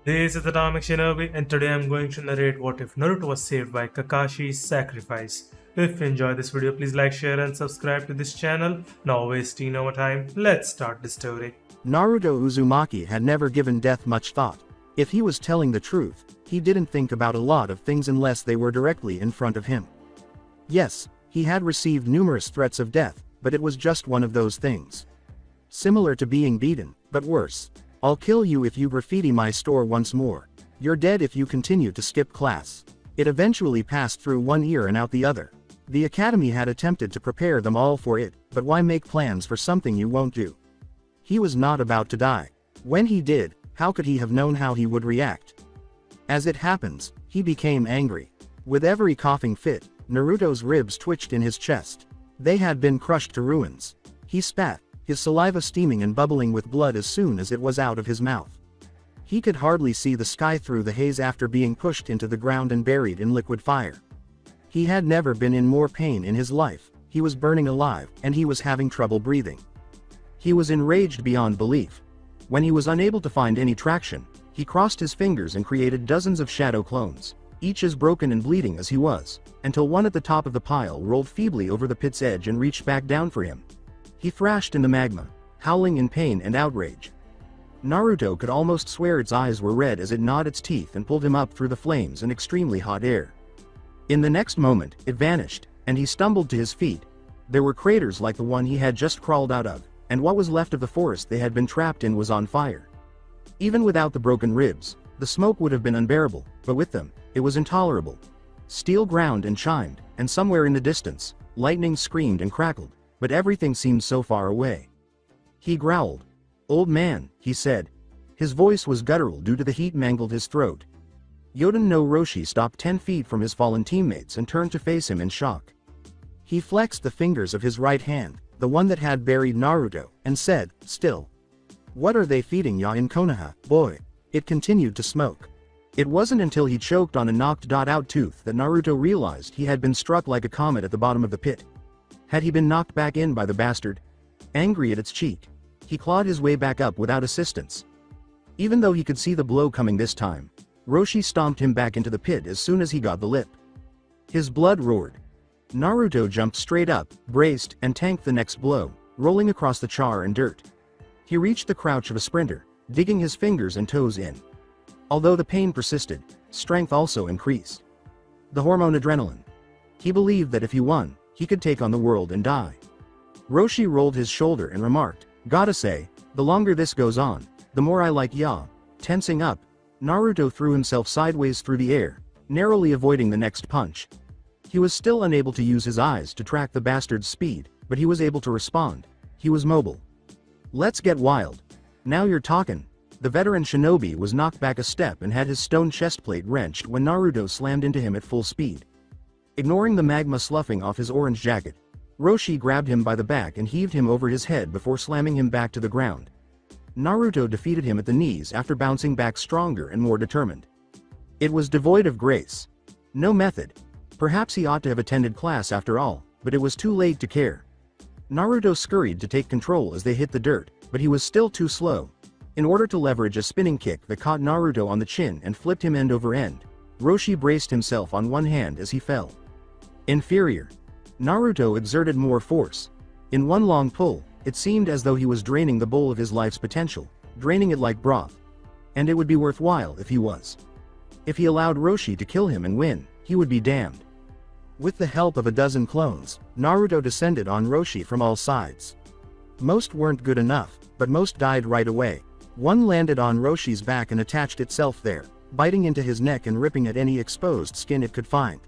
This is Atomic Shinobi, and today I'm going to narrate what if Naruto was saved by Kakashi's sacrifice. If you enjoy this video, please like, share, and subscribe to this channel. Now wasting no more time, let's start the story. Naruto Uzumaki had never given death much thought. If he was telling the truth, he didn't think about a lot of things unless they were directly in front of him. Yes, he had received numerous threats of death, but it was just one of those things. Similar to being beaten, but worse. I'll kill you if you graffiti my store once more. You're dead if you continue to skip class. It eventually passed through one ear and out the other. The academy had attempted to prepare them all for it, but why make plans for something you won't do? He was not about to die. When he did, how could he have known how he would react? As it happens, he became angry. With every coughing fit, Naruto's ribs twitched in his chest. They had been crushed to ruins. He spat, his saliva steaming and bubbling with blood as soon as it was out of his mouth. He could hardly see the sky through the haze after being pushed into the ground and buried in liquid fire. He had never been in more pain in his life. He was burning alive, and he was having trouble breathing. He was enraged beyond belief. When he was unable to find any traction, he crossed his fingers and created dozens of shadow clones, each as broken and bleeding as he was, until one at the top of the pile rolled feebly over the pit's edge and reached back down for him. He thrashed in the magma, howling in pain and outrage. Naruto could almost swear its eyes were red as it gnawed its teeth and pulled him up through the flames and extremely hot air. In the next moment, it vanished, and he stumbled to his feet. There were craters like the one he had just crawled out of, and what was left of the forest they had been trapped in was on fire. Even without the broken ribs, the smoke would have been unbearable, but with them, it was intolerable. Steel ground and chimed, and somewhere in the distance, lightning screamed and crackled, but everything seemed so far away. He growled. "Old man," he said. His voice was guttural due to the heat mangled his throat. Yoden no Roshi stopped 10 feet from his fallen teammates and turned to face him in shock. He flexed the fingers of his right hand, the one that had buried Naruto, and said, "Still. What are they feeding ya in Konoha, boy?" It continued to smoke. It wasn't until he choked on a knocked-out tooth that Naruto realized he had been struck like a comet at the bottom of the pit. Had he been knocked back in by the bastard? Angry at its cheek, he clawed his way back up without assistance. Even though he could see the blow coming this time, Roshi stomped him back into the pit as soon as he got the lip. His blood roared. Naruto jumped straight up, braced, and tanked the next blow, rolling across the char and dirt. He reached the crouch of a sprinter, digging his fingers and toes in. Although the pain persisted, strength also increased. The hormone adrenaline. He believed that if he won, he could take on the world and die. Roshi rolled his shoulder and remarked, "Gotta say, the longer this goes on, the more I like ya." Tensing up, Naruto threw himself sideways through the air, narrowly avoiding the next punch. He was still unable to use his eyes to track the bastard's speed, but he was able to respond. He was mobile. "Let's get wild. Now you're talking." The veteran shinobi was knocked back a step and had his stone chestplate wrenched when Naruto slammed into him at full speed. Ignoring the magma sloughing off his orange jacket, Roshi grabbed him by the back and heaved him over his head before slamming him back to the ground. Naruto defeated him at the knees after bouncing back stronger and more determined. It was devoid of grace. No method. Perhaps he ought to have attended class after all, but it was too late to care. Naruto scurried to take control as they hit the dirt, but he was still too slow. In order to leverage a spinning kick that caught Naruto on the chin and flipped him end over end, Roshi braced himself on one hand as he fell. Inferior. Naruto exerted more force. In one long pull, it seemed as though he was draining the bowl of his life's potential, draining it like broth. And it would be worthwhile if he was. If he allowed Roshi to kill him and win, he would be damned. With the help of a dozen clones, Naruto descended on Roshi from all sides. Most weren't good enough, but most died right away. One landed on Roshi's back and attached itself there, biting into his neck and ripping at any exposed skin it could find.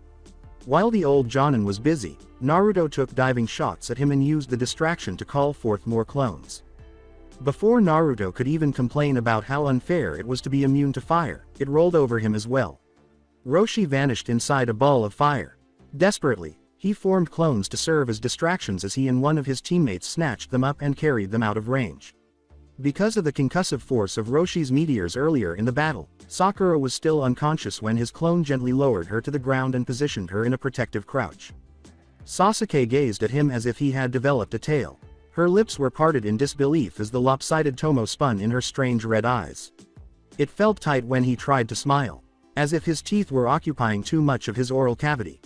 While the old Jonin was busy, Naruto took diving shots at him and used the distraction to call forth more clones. Before Naruto could even complain about how unfair it was to be immune to fire, it rolled over him as well. Roshi vanished inside a ball of fire. Desperately, he formed clones to serve as distractions as he and one of his teammates snatched them up and carried them out of range. Because of the concussive force of Roshi's meteors earlier in the battle, Sakura was still unconscious when his clone gently lowered her to the ground and positioned her in a protective crouch. Sasuke gazed at him as if he had developed a tail. Her lips were parted in disbelief as the lopsided Tomo spun in her strange red eyes. It felt tight when he tried to smile, as if his teeth were occupying too much of his oral cavity.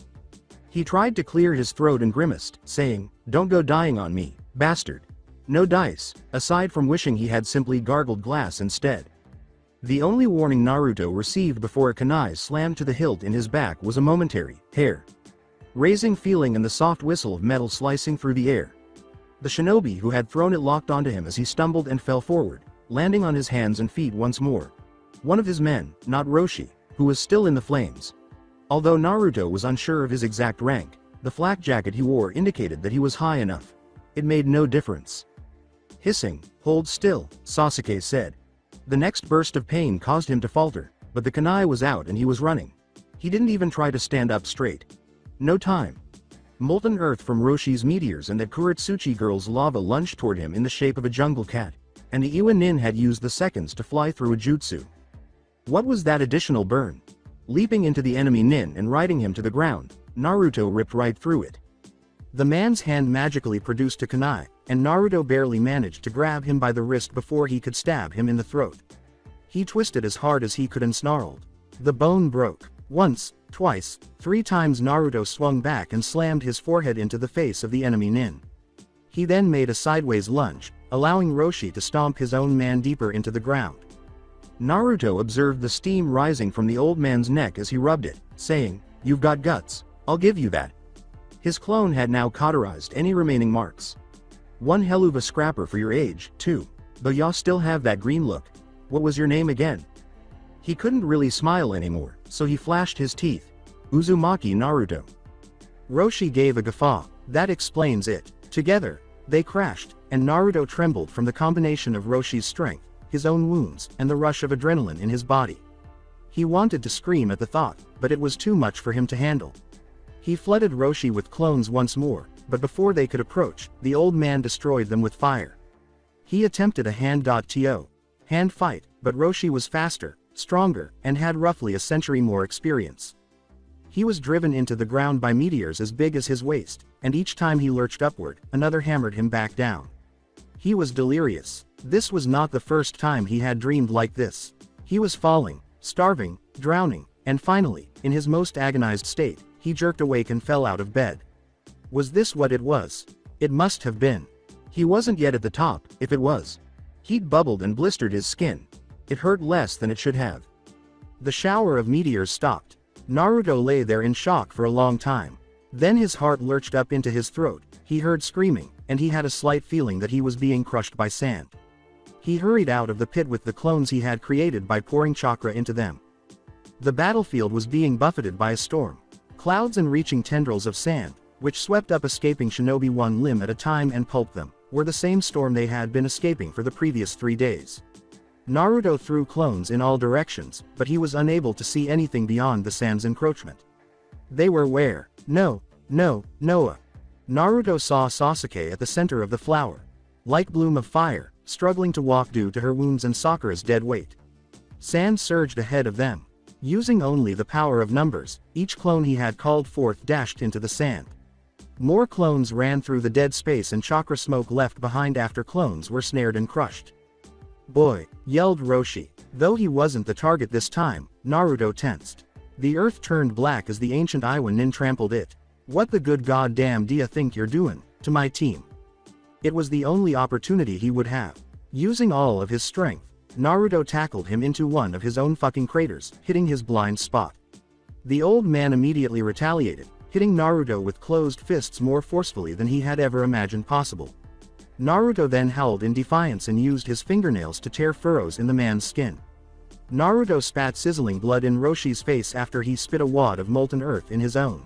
He tried to clear his throat and grimaced, saying, "Don't go dying on me, bastard." No dice, aside from wishing he had simply gargled glass instead. The only warning Naruto received before a kunai slammed to the hilt in his back was a momentary, hair-raising feeling and the soft whistle of metal slicing through the air. The shinobi who had thrown it locked onto him as he stumbled and fell forward, landing on his hands and feet once more. One of his men, not Roshi, who was still in the flames. Although Naruto was unsure of his exact rank, the flak jacket he wore indicated that he was high enough. It made no difference. Hissing, "Hold still," Sasuke said. The next burst of pain caused him to falter, but the kunai was out and he was running. He didn't even try to stand up straight. No time. Molten earth from Roshi's meteors and that Kuretsuchi girl's lava lunged toward him in the shape of a jungle cat, and the Iwa Nin had used the seconds to fly through a jutsu. What was that additional burn? Leaping into the enemy nin and riding him to the ground, Naruto ripped right through it. The man's hand magically produced a kunai, and Naruto barely managed to grab him by the wrist before he could stab him in the throat. He twisted as hard as he could and snarled. The bone broke. Once, twice, 3 times Naruto swung back and slammed his forehead into the face of the enemy nin. He then made a sideways lunge, allowing Roshi to stomp his own man deeper into the ground. Naruto observed the steam rising from the old man's neck as he rubbed it, saying, "You've got guts, I'll give you that." His clone had now cauterized any remaining marks. "One hell of a scrapper for your age, too. Though y'all still have that green look. What was your name again?" He couldn't really smile anymore, so he flashed his teeth. "Uzumaki Naruto." Roshi gave a guffaw. "That explains it." Together, they crashed, and Naruto trembled from the combination of Roshi's strength, his own wounds, and the rush of adrenaline in his body. He wanted to scream at the thought, but it was too much for him to handle. He flooded Roshi with clones once more, but before they could approach, the old man destroyed them with fire. He attempted a hand fight, but Roshi was faster, stronger, and had roughly a century more experience. He was driven into the ground by meteors as big as his waist, and each time he lurched upward, another hammered him back down. He was delirious. This was not the first time he had dreamed like this. He was falling, starving, drowning, and finally, in his most agonized state, he jerked awake and fell out of bed. Was this what it was? It must have been. He wasn't yet at the top, if it was. Heat bubbled and blistered his skin. It hurt less than it should have. The shower of meteors stopped. Naruto lay there in shock for a long time. Then his heart lurched up into his throat, he heard screaming, and he had a slight feeling that he was being crushed by sand. He hurried out of the pit with the clones he had created by pouring chakra into them. The battlefield was being buffeted by a storm. Clouds and reaching tendrils of sand, which swept up escaping shinobi one limb at a time and pulped them, were the same storm they had been escaping for the previous 3 days. Naruto threw clones in all directions, but he was unable to see anything beyond the sand's encroachment. They were where? Noah. Naruto saw Sasuke at the center of the flower. Light bloom of fire, struggling to walk due to her wounds and Sakura's dead weight. Sand surged ahead of them. Using only the power of numbers, each clone he had called forth dashed into the sand. More clones ran through the dead space and chakra smoke left behind after clones were snared and crushed. "Boy!" yelled Roshi. Though he wasn't the target this time, Naruto tensed. The earth turned black as the ancient Iwa Nin trampled it. "What the good goddamn do ya think you're doing to my team?" It was the only opportunity he would have. Using all of his strength, Naruto tackled him into one of his own fucking craters, hitting his blind spot. The old man immediately retaliated, hitting Naruto with closed fists more forcefully than he had ever imagined possible. Naruto then howled in defiance and used his fingernails to tear furrows in the man's skin. Naruto spat sizzling blood in Roshi's face after he spit a wad of molten earth in his own.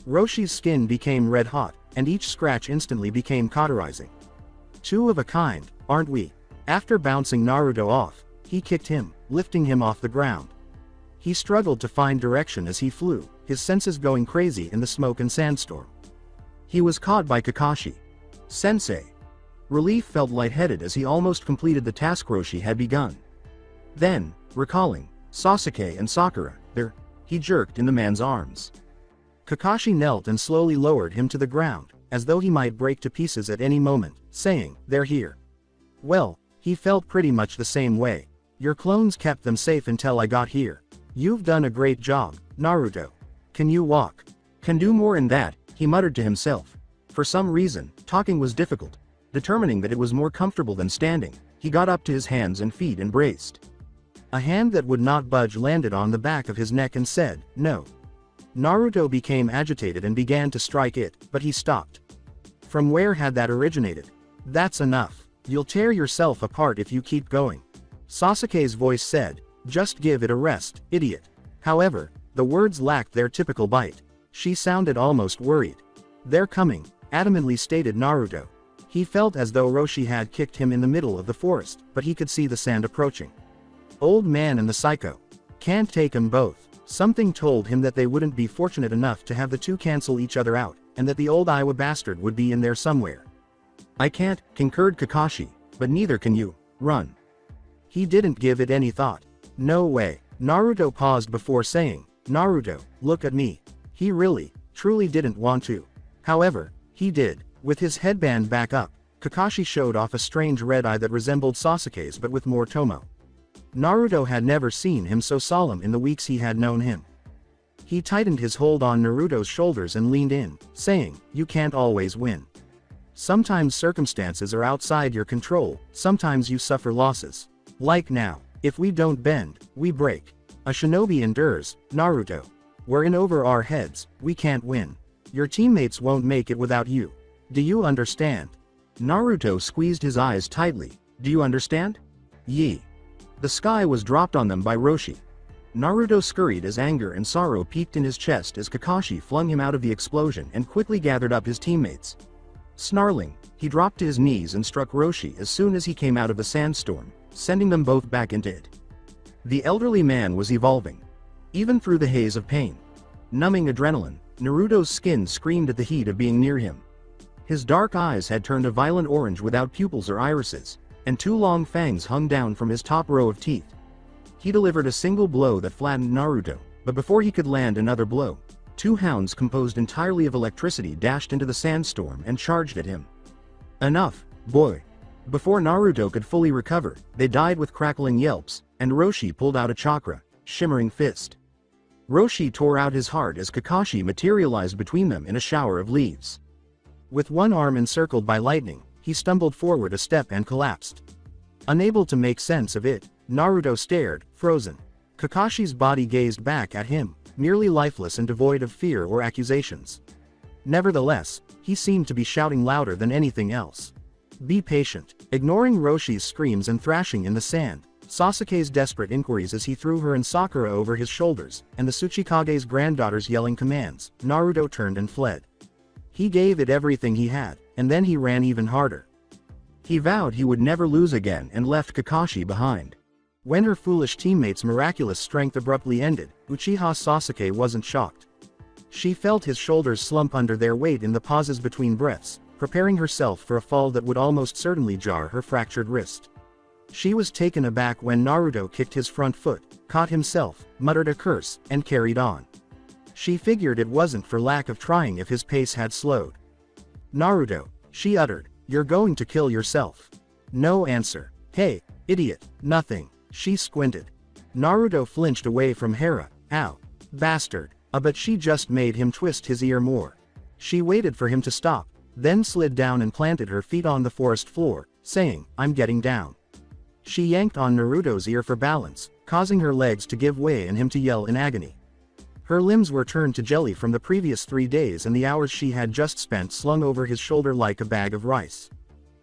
Roshi's skin became red hot, and each scratch instantly became cauterizing. "Two of a kind, aren't we?" After bouncing Naruto off, he kicked him, lifting him off the ground. He struggled to find direction as he flew, his senses going crazy in the smoke and sandstorm. He was caught by Kakashi. "Sensei." Relief felt lightheaded as he almost completed the task Roshi had begun. Then, recalling Sasuke and Sakura, he jerked in the man's arms. Kakashi knelt and slowly lowered him to the ground, as though he might break to pieces at any moment, saying, "They're here." Well, he felt pretty much the same way. Your clones kept them safe until I got here. You've done a great job, Naruto. Can you walk? Can do more than that, he muttered to himself. For some reason, talking was difficult. Determining that it was more comfortable than standing, he got up to his hands and feet and braced. A hand that would not budge landed on the back of his neck and said, "No." Naruto became agitated and began to strike it, but he stopped. From where had that originated? That's enough. You'll tear yourself apart if you keep going. Sasuke's voice said, "Just give it a rest, idiot." However, the words lacked their typical bite. She sounded almost worried. "They're coming," adamantly stated Naruto. He felt as though Roshi had kicked him in the middle of the forest, but he could see the sand approaching. Old man and the psycho. Can't take 'em both. Something told him that they wouldn't be fortunate enough to have the two cancel each other out, and that the old Iowa bastard would be in there somewhere. "I can't," concurred Kakashi, "but neither can you. Run." He didn't give it any thought. "No way." Naruto paused before saying, "Naruto, look at me." He really, truly didn't want to. However, he did. With his headband back up, Kakashi showed off a strange red eye that resembled Sasuke's but with more tomo. Naruto had never seen him so solemn in the weeks he had known him. He tightened his hold on Naruto's shoulders and leaned in, saying, "You can't always win. Sometimes circumstances are outside your control, sometimes you suffer losses. Like now, if we don't bend, we break. A shinobi endures, Naruto. We're in over our heads, we can't win. Your teammates won't make it without you. Do you understand?" Naruto squeezed his eyes tightly. "Do you understand?" "Yee." The sky was dropped on them by Roshi. Naruto scurried as anger and sorrow peaked in his chest as Kakashi flung him out of the explosion and quickly gathered up his teammates. Snarling, he dropped to his knees and struck Roshi as soon as he came out of the sandstorm, sending them both back into it. The elderly man was evolving. Even through the haze of pain, numbing adrenaline, Naruto's skin screamed at the heat of being near him. His dark eyes had turned a violent orange without pupils or irises, and two long fangs hung down from his top row of teeth. He delivered a single blow that flattened Naruto, but before he could land another blow, two hounds composed entirely of electricity dashed into the sandstorm and charged at him. "Enough, boy." Before Naruto could fully recover, they died with crackling yelps, and Roshi pulled out a chakra, shimmering fist. Roshi tore out his heart as Kakashi materialized between them in a shower of leaves. With one arm encircled by lightning, he stumbled forward a step and collapsed. Unable to make sense of it, Naruto stared, frozen. Kakashi's body gazed back at him, nearly lifeless and devoid of fear or accusations. Nevertheless, he seemed to be shouting louder than anything else. "Be patient." Ignoring Roshi's screams and thrashing in the sand, Sasuke's desperate inquiries as he threw her and Sakura over his shoulders, and the Tsuchikage's granddaughter's yelling commands, Naruto turned and fled. He gave it everything he had, and then he ran even harder. He vowed he would never lose again and left Kakashi behind. When her foolish teammate's miraculous strength abruptly ended, Uchiha Sasuke wasn't shocked. She felt his shoulders slump under their weight in the pauses between breaths, preparing herself for a fall that would almost certainly jar her fractured wrist. She was taken aback when Naruto kicked his front foot, caught himself, muttered a curse, and carried on. She figured it wasn't for lack of trying if his pace had slowed. "Naruto," she uttered, "you're going to kill yourself." No answer. "Hey, idiot." "Nothing." She squinted. Naruto flinched away from Hera. "Ow. Bastard." But she just made him twist his ear more. She waited for him to stop, then slid down and planted her feet on the forest floor, saying, "I'm getting down." She yanked on Naruto's ear for balance, causing her legs to give way and him to yell in agony. Her limbs were turned to jelly from the previous 3 days and the hours she had just spent slung over his shoulder like a bag of rice.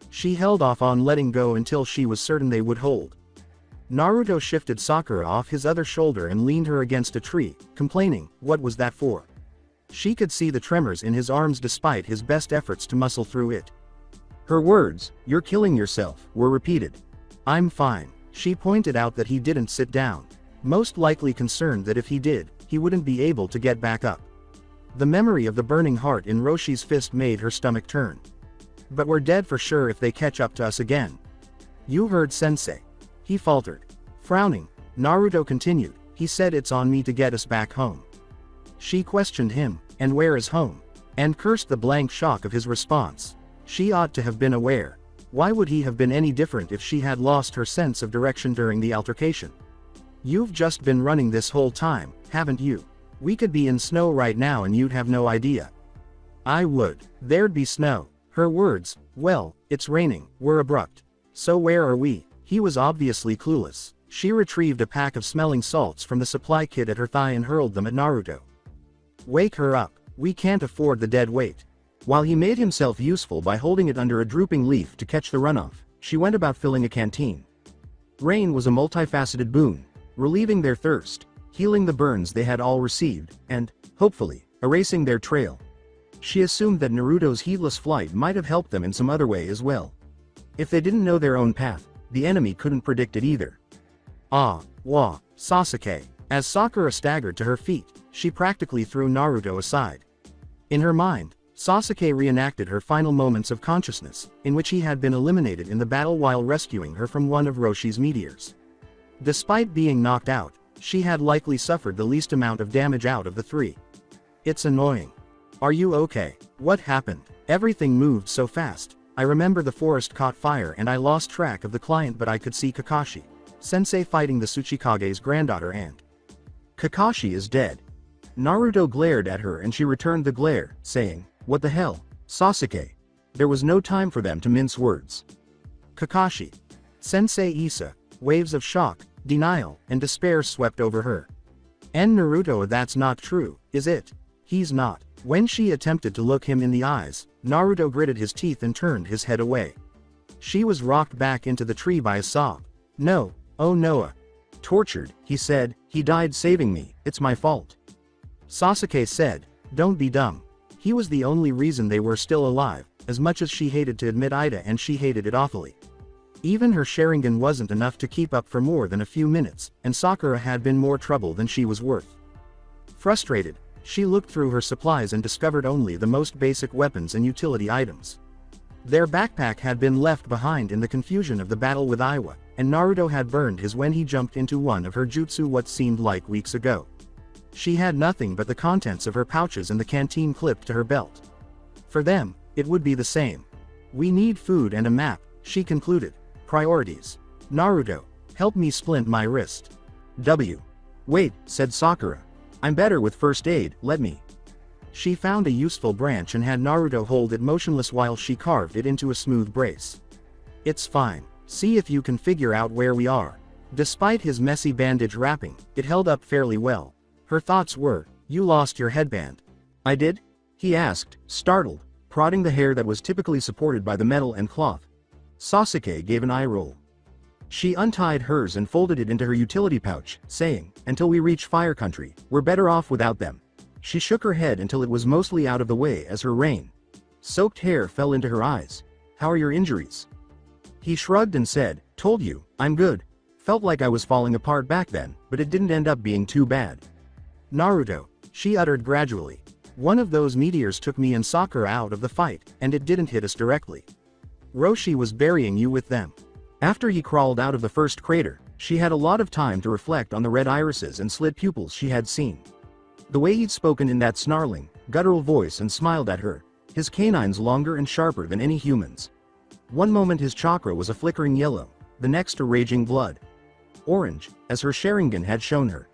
She held off on letting go until she was certain they would hold. Naruto shifted Sakura off his other shoulder and leaned her against a tree, complaining, "What was that for?" She could see the tremors in his arms despite his best efforts to muscle through it. Her words, "You're killing yourself," were repeated. "I'm fine." She pointed out that he didn't sit down, most likely concerned that if he did, he wouldn't be able to get back up. The memory of the burning heart in Roshi's fist made her stomach turn. "But we're dead for sure if they catch up to us again." "You heard Sensei." He faltered. Frowning, Naruto continued, "He said it's on me to get us back home." She questioned him, "And where is home?" and cursed the blank shock of his response. She ought to have been aware. Why would he have been any different if she had lost her sense of direction during the altercation? You've just been running this whole time, haven't you? We could be in snow right now and you'd have no idea. I would. There'd be snow. Her words, well, it's raining, were abrupt. So where are we? He was obviously clueless. She retrieved a pack of smelling salts from the supply kit at her thigh and hurled them at Naruto. Wake her up. We can't afford the dead weight. While he made himself useful by holding it under a drooping leaf to catch the runoff, she went about filling a canteen. Rain was a multifaceted boon, relieving their thirst, healing the burns they had all received, and, hopefully, erasing their trail. She assumed that Naruto's heedless flight might have helped them in some other way as well. If they didn't know their own path, the enemy couldn't predict it either. Ah, wah, Sasuke. As Sakura staggered to her feet, she practically threw Naruto aside. In her mind, Sasuke reenacted her final moments of consciousness, in which he had been eliminated in the battle while rescuing her from one of Roshi's meteors. Despite being knocked out, she had likely suffered the least amount of damage out of the three. It's annoying. Are you okay? What happened? Everything moved so fast. I remember the forest caught fire and I lost track of the client, but I could see Kakashi Sensei fighting the Tsuchikage's granddaughter and Kakashi is dead. Naruto glared at her and she returned the glare, saying, "What the hell, Sasuke?" There was no time for them to mince words. Kakashi. Sensei Issa. Waves of shock, denial, and despair swept over her. And Naruto, that's not true, is it? He's not. When she attempted to look him in the eyes, Naruto gritted his teeth and turned his head away. She was rocked back into the tree by a sob. No, oh Noah. Tortured, he said, he died saving me, it's my fault. Sasuke said, don't be dumb. He was the only reason they were still alive, as much as she hated to admit Ida, and she hated it awfully. Even her Sharingan wasn't enough to keep up for more than a few minutes, and Sakura had been more trouble than she was worth. Frustrated, she looked through her supplies and discovered only the most basic weapons and utility items. Their backpack had been left behind in the confusion of the battle with Iwa, and Naruto had burned his when he jumped into one of her jutsu what seemed like weeks ago. She had nothing but the contents of her pouches and the canteen clipped to her belt. For them, it would be the same. We need food and a map, she concluded. Priorities. Naruto, help me splint my wrist. W. Wait, said Sakura. I'm better with first aid, let me. She found a useful branch and had Naruto hold it motionless while she carved it into a smooth brace. It's fine. See if you can figure out where we are. Despite his messy bandage wrapping, it held up fairly well. Her thoughts were, you lost your headband. I did? He asked, startled, prodding the hair that was typically supported by the metal and cloth. Sasuke gave an eye roll. She untied hers and folded it into her utility pouch, saying, until we reach Fire Country, we're better off without them. She shook her head until it was mostly out of the way as her rain-soaked hair fell into her eyes. How are your injuries? He shrugged and said, told you, I'm good. Felt like I was falling apart back then, but it didn't end up being too bad. Naruto, she uttered gradually. One of those meteors took me and Sakura out of the fight, and it didn't hit us directly. Roshi was burying you with them. After he crawled out of the first crater, she had a lot of time to reflect on the red irises and slit pupils she had seen. The way he'd spoken in that snarling, guttural voice and smiled at her, his canines longer and sharper than any human's. One moment his chakra was a flickering yellow, the next a raging blood orange, as her Sharingan had shown her.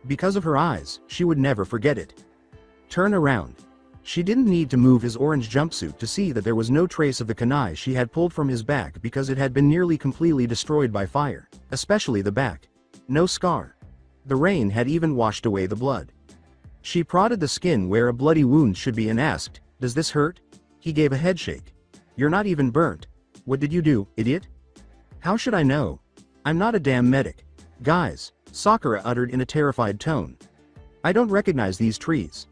Because of her eyes, she would never forget it. Turn around. She didn't need to move his orange jumpsuit to see that there was no trace of the kunai she had pulled from his back because it had been nearly completely destroyed by fire, especially the back. No scar. The rain had even washed away the blood. She prodded the skin where a bloody wound should be and asked, does this hurt? He gave a headshake. You're not even burnt. What did you do, idiot? How should I know? I'm not a damn medic. Guys, Sakura uttered in a terrified tone. I don't recognize these trees.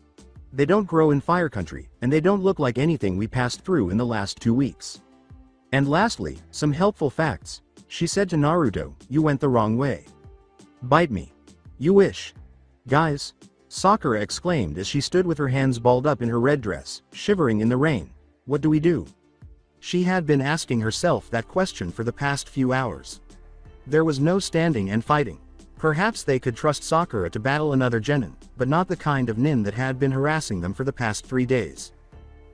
They don't grow in Fire Country, and they don't look like anything we passed through in the last 2 weeks. And lastly, some helpful facts. She said to Naruto, you went the wrong way. Bite me. You wish. Guys, Sakura exclaimed as she stood with her hands balled up in her red dress, shivering in the rain. What do we do? She had been asking herself that question for the past few hours. There was no standing and fighting. Perhaps they could trust Sakura to battle another genin, but not the kind of nin that had been harassing them for the past 3 days.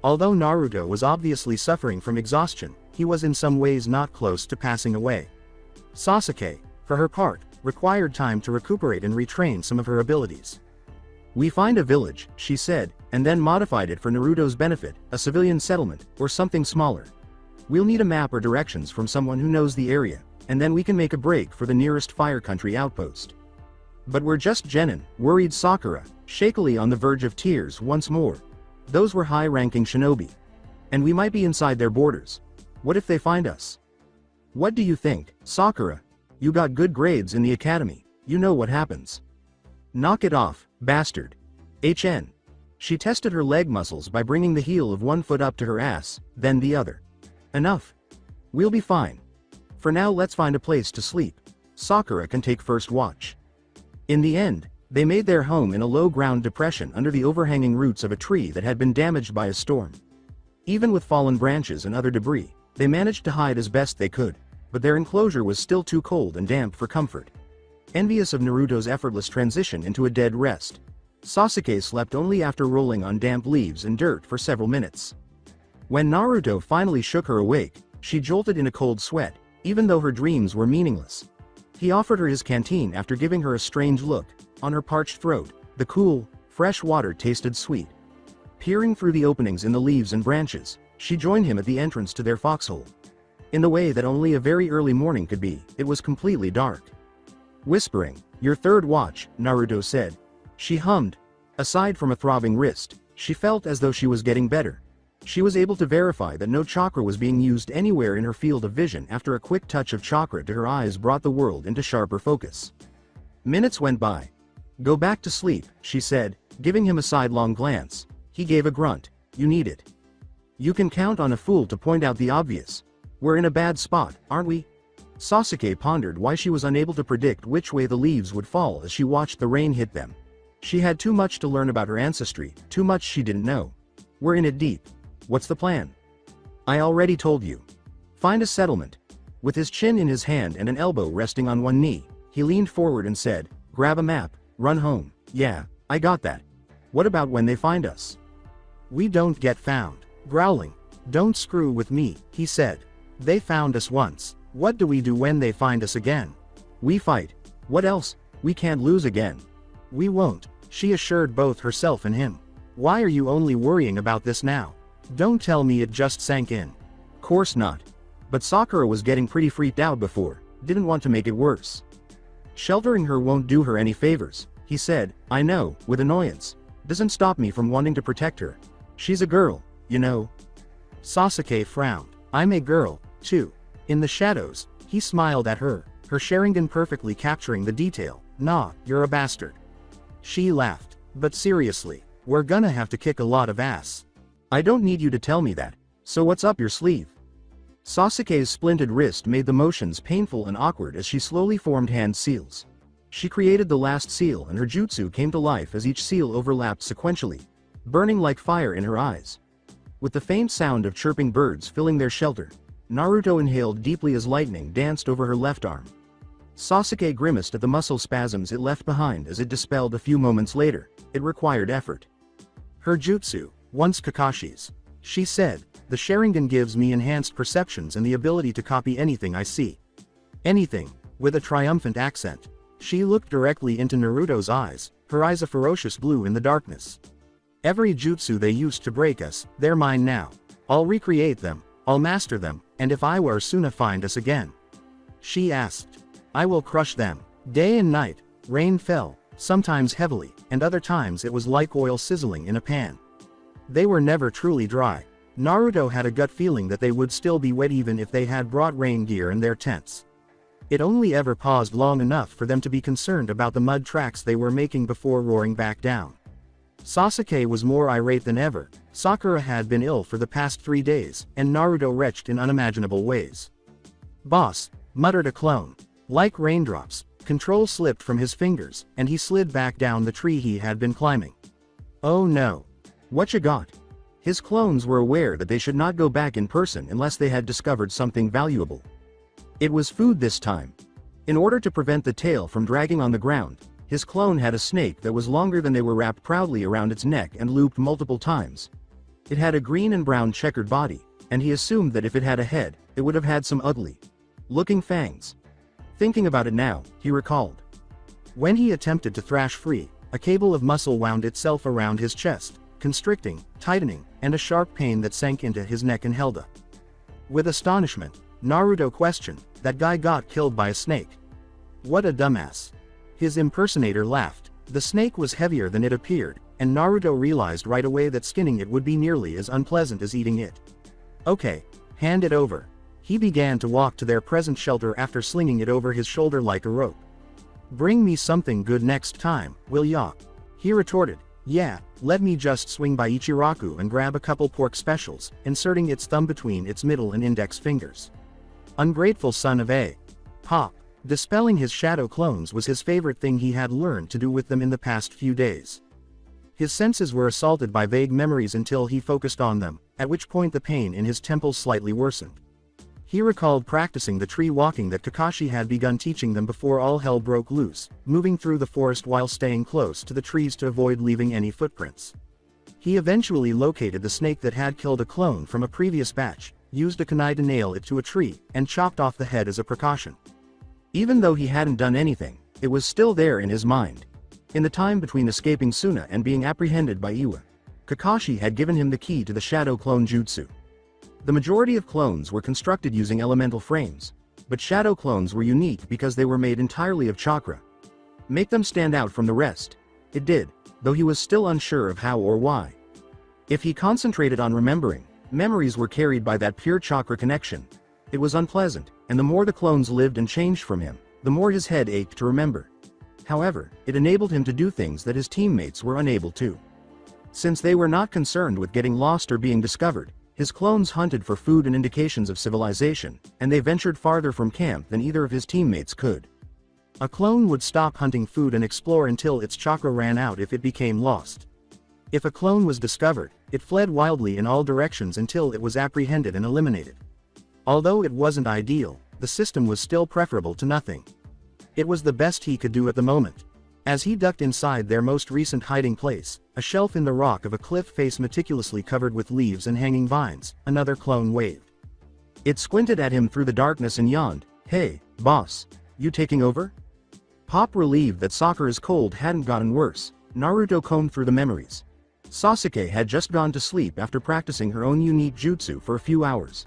Although Naruto was obviously suffering from exhaustion, he was in some ways not close to passing away. Sasuke, for her part, required time to recuperate and retrain some of her abilities. "We find a village," she said, and then modified it for Naruto's benefit, a civilian settlement, or something smaller. "We'll need a map or directions from someone who knows the area, and then we can make a break for the nearest Fire Country outpost." "But we're just genin," worried Sakura, shakily on the verge of tears once more. "Those were high-ranking shinobi. And we might be inside their borders. What if they find us?" "What do you think, Sakura? You got good grades in the academy, you know what happens." "Knock it off, bastard. HN. She tested her leg muscles by bringing the heel of one foot up to her ass, then the other. "Enough. We'll be fine. For now let's find a place to sleep. Sakura can take first watch." In the end, they made their home in a low-ground depression under the overhanging roots of a tree that had been damaged by a storm. Even with fallen branches and other debris, they managed to hide as best they could, but their enclosure was still too cold and damp for comfort. Envious of Naruto's effortless transition into a dead rest, Sasuke slept only after rolling on damp leaves and dirt for several minutes. When Naruto finally shook her awake, she jolted in a cold sweat, even though her dreams were meaningless. He offered her his canteen after giving her a strange look. On her parched throat, the cool, fresh water tasted sweet. Peering through the openings in the leaves and branches, she joined him at the entrance to their foxhole. In the way that only a very early morning could be, it was completely dark. Whispering, "Your third watch," Naruto said. She hummed. Aside from a throbbing wrist, she felt as though she was getting better. She was able to verify that no chakra was being used anywhere in her field of vision after a quick touch of chakra to her eyes brought the world into sharper focus. Minutes went by. "Go back to sleep," she said, giving him a sidelong glance. He gave a grunt. "You need it. You can count on a fool to point out the obvious. We're in a bad spot, aren't we?" Sasuke pondered why she was unable to predict which way the leaves would fall as she watched the rain hit them. She had too much to learn about her ancestry, too much she didn't know. "We're in it deep. What's the plan?" "I already told you. Find a settlement." With his chin in his hand and an elbow resting on one knee, he leaned forward and said, "Grab a map, run home." "Yeah, I got that. What about when they find us?" "We don't get found." Growling. "Don't screw with me," he said. "They found us once. What do we do when they find us again?" "We fight. What else? We can't lose again." "We won't," she assured both herself and him. "Why are you only worrying about this now? Don't tell me it just sank in." "Course not. But Sakura was getting pretty freaked out before, didn't want to make it worse." "Sheltering her won't do her any favors," he said. "I know," with annoyance. "Doesn't stop me from wanting to protect her. She's a girl, you know." Sasuke frowned. "I'm a girl, too." In the shadows, he smiled at her, her Sharingan perfectly capturing the detail. "Nah, you're a bastard." She laughed. "But seriously, we're gonna have to kick a lot of ass." "I don't need you to tell me that. So what's up your sleeve?" Sasuke's splinted wrist made the motions painful and awkward as she slowly formed hand seals. She created the last seal and her jutsu came to life as each seal overlapped sequentially, burning like fire in her eyes. With the faint sound of chirping birds filling their shelter, Naruto inhaled deeply as lightning danced over her left arm. Sasuke grimaced at the muscle spasms it left behind as it dispelled a few moments later. It required effort. "Her jutsu, once Kakashi's," she said. "The Sharingan gives me enhanced perceptions and the ability to copy anything I see." "Anything," with a triumphant accent. She looked directly into Naruto's eyes, her eyes a ferocious blue in the darkness. "Every jutsu they used to break us, they're mine now. I'll recreate them, I'll master them, and if I were Suna find us again?" She asked. "I will crush them." Day and night, rain fell, sometimes heavily, and other times it was like oil sizzling in a pan. They were never truly dry. Naruto had a gut feeling that they would still be wet even if they had brought rain gear in their tents. It only ever paused long enough for them to be concerned about the mud tracks they were making before roaring back down. Sasuke was more irate than ever. Sakura had been ill for the past 3 days, and Naruto retched in unimaginable ways. "Boss," muttered a clone. Like raindrops, control slipped from his fingers, and he slid back down the tree he had been climbing. "Oh no. What you got?" His clones were aware that they should not go back in person unless they had discovered something valuable. It was food this time. In order to prevent the tail from dragging on the ground, his clone had a snake that was longer than they were wrapped proudly around its neck and looped multiple times. It had a green and brown checkered body, and he assumed that if it had a head, it would have had some ugly-looking fangs. Thinking about it now, he recalled. When he attempted to thrash free, a cable of muscle wound itself around his chest, constricting, tightening, and a sharp pain that sank into his neck and held up. With astonishment, Naruto questioned, "That guy got killed by a snake? What a dumbass." His impersonator laughed. The snake was heavier than it appeared, and Naruto realized right away that skinning it would be nearly as unpleasant as eating it. "Okay, hand it over." He began to walk to their present shelter after slinging it over his shoulder like a rope. "Bring me something good next time, will ya?" He retorted. "Yeah, let me just swing by Ichiraku and grab a couple pork specials," inserting its thumb between its middle and index fingers. Ungrateful son of a Pop. Dispelling his shadow clones was his favorite thing he had learned to do with them in the past few days. His senses were assaulted by vague memories until he focused on them, at which point the pain in his temples slightly worsened. He recalled practicing the tree walking that Kakashi had begun teaching them before all hell broke loose, moving through the forest while staying close to the trees to avoid leaving any footprints. He eventually located the snake that had killed a clone from a previous batch, used a kunai to nail it to a tree, and chopped off the head as a precaution. Even though he hadn't done anything, it was still there in his mind. In the time between escaping Suna and being apprehended by Iwa, Kakashi had given him the key to the shadow clone jutsu. The majority of clones were constructed using elemental frames, but shadow clones were unique because they were made entirely of chakra. Make them stand out from the rest. It did, though he was still unsure of how or why. If he concentrated on remembering, memories were carried by that pure chakra connection. It was unpleasant, and the more the clones lived and changed from him, the more his head ached to remember. However, it enabled him to do things that his teammates were unable to. Since they were not concerned with getting lost or being discovered, his clones hunted for food and indications of civilization, and they ventured farther from camp than either of his teammates could. A clone would stop hunting food and explore until its chakra ran out if it became lost. If a clone was discovered, it fled wildly in all directions until it was apprehended and eliminated. Although it wasn't ideal, the system was still preferable to nothing. It was the best he could do at the moment. As he ducked inside their most recent hiding place, a shelf in the rock of a cliff face meticulously covered with leaves and hanging vines, another clone waved. It squinted at him through the darkness and yawned. "Hey, boss, you taking over?" Pop, relieved that Sakura's cold hadn't gotten worse, Naruto combed through the memories. Sasuke had just gone to sleep after practicing her own unique jutsu for a few hours.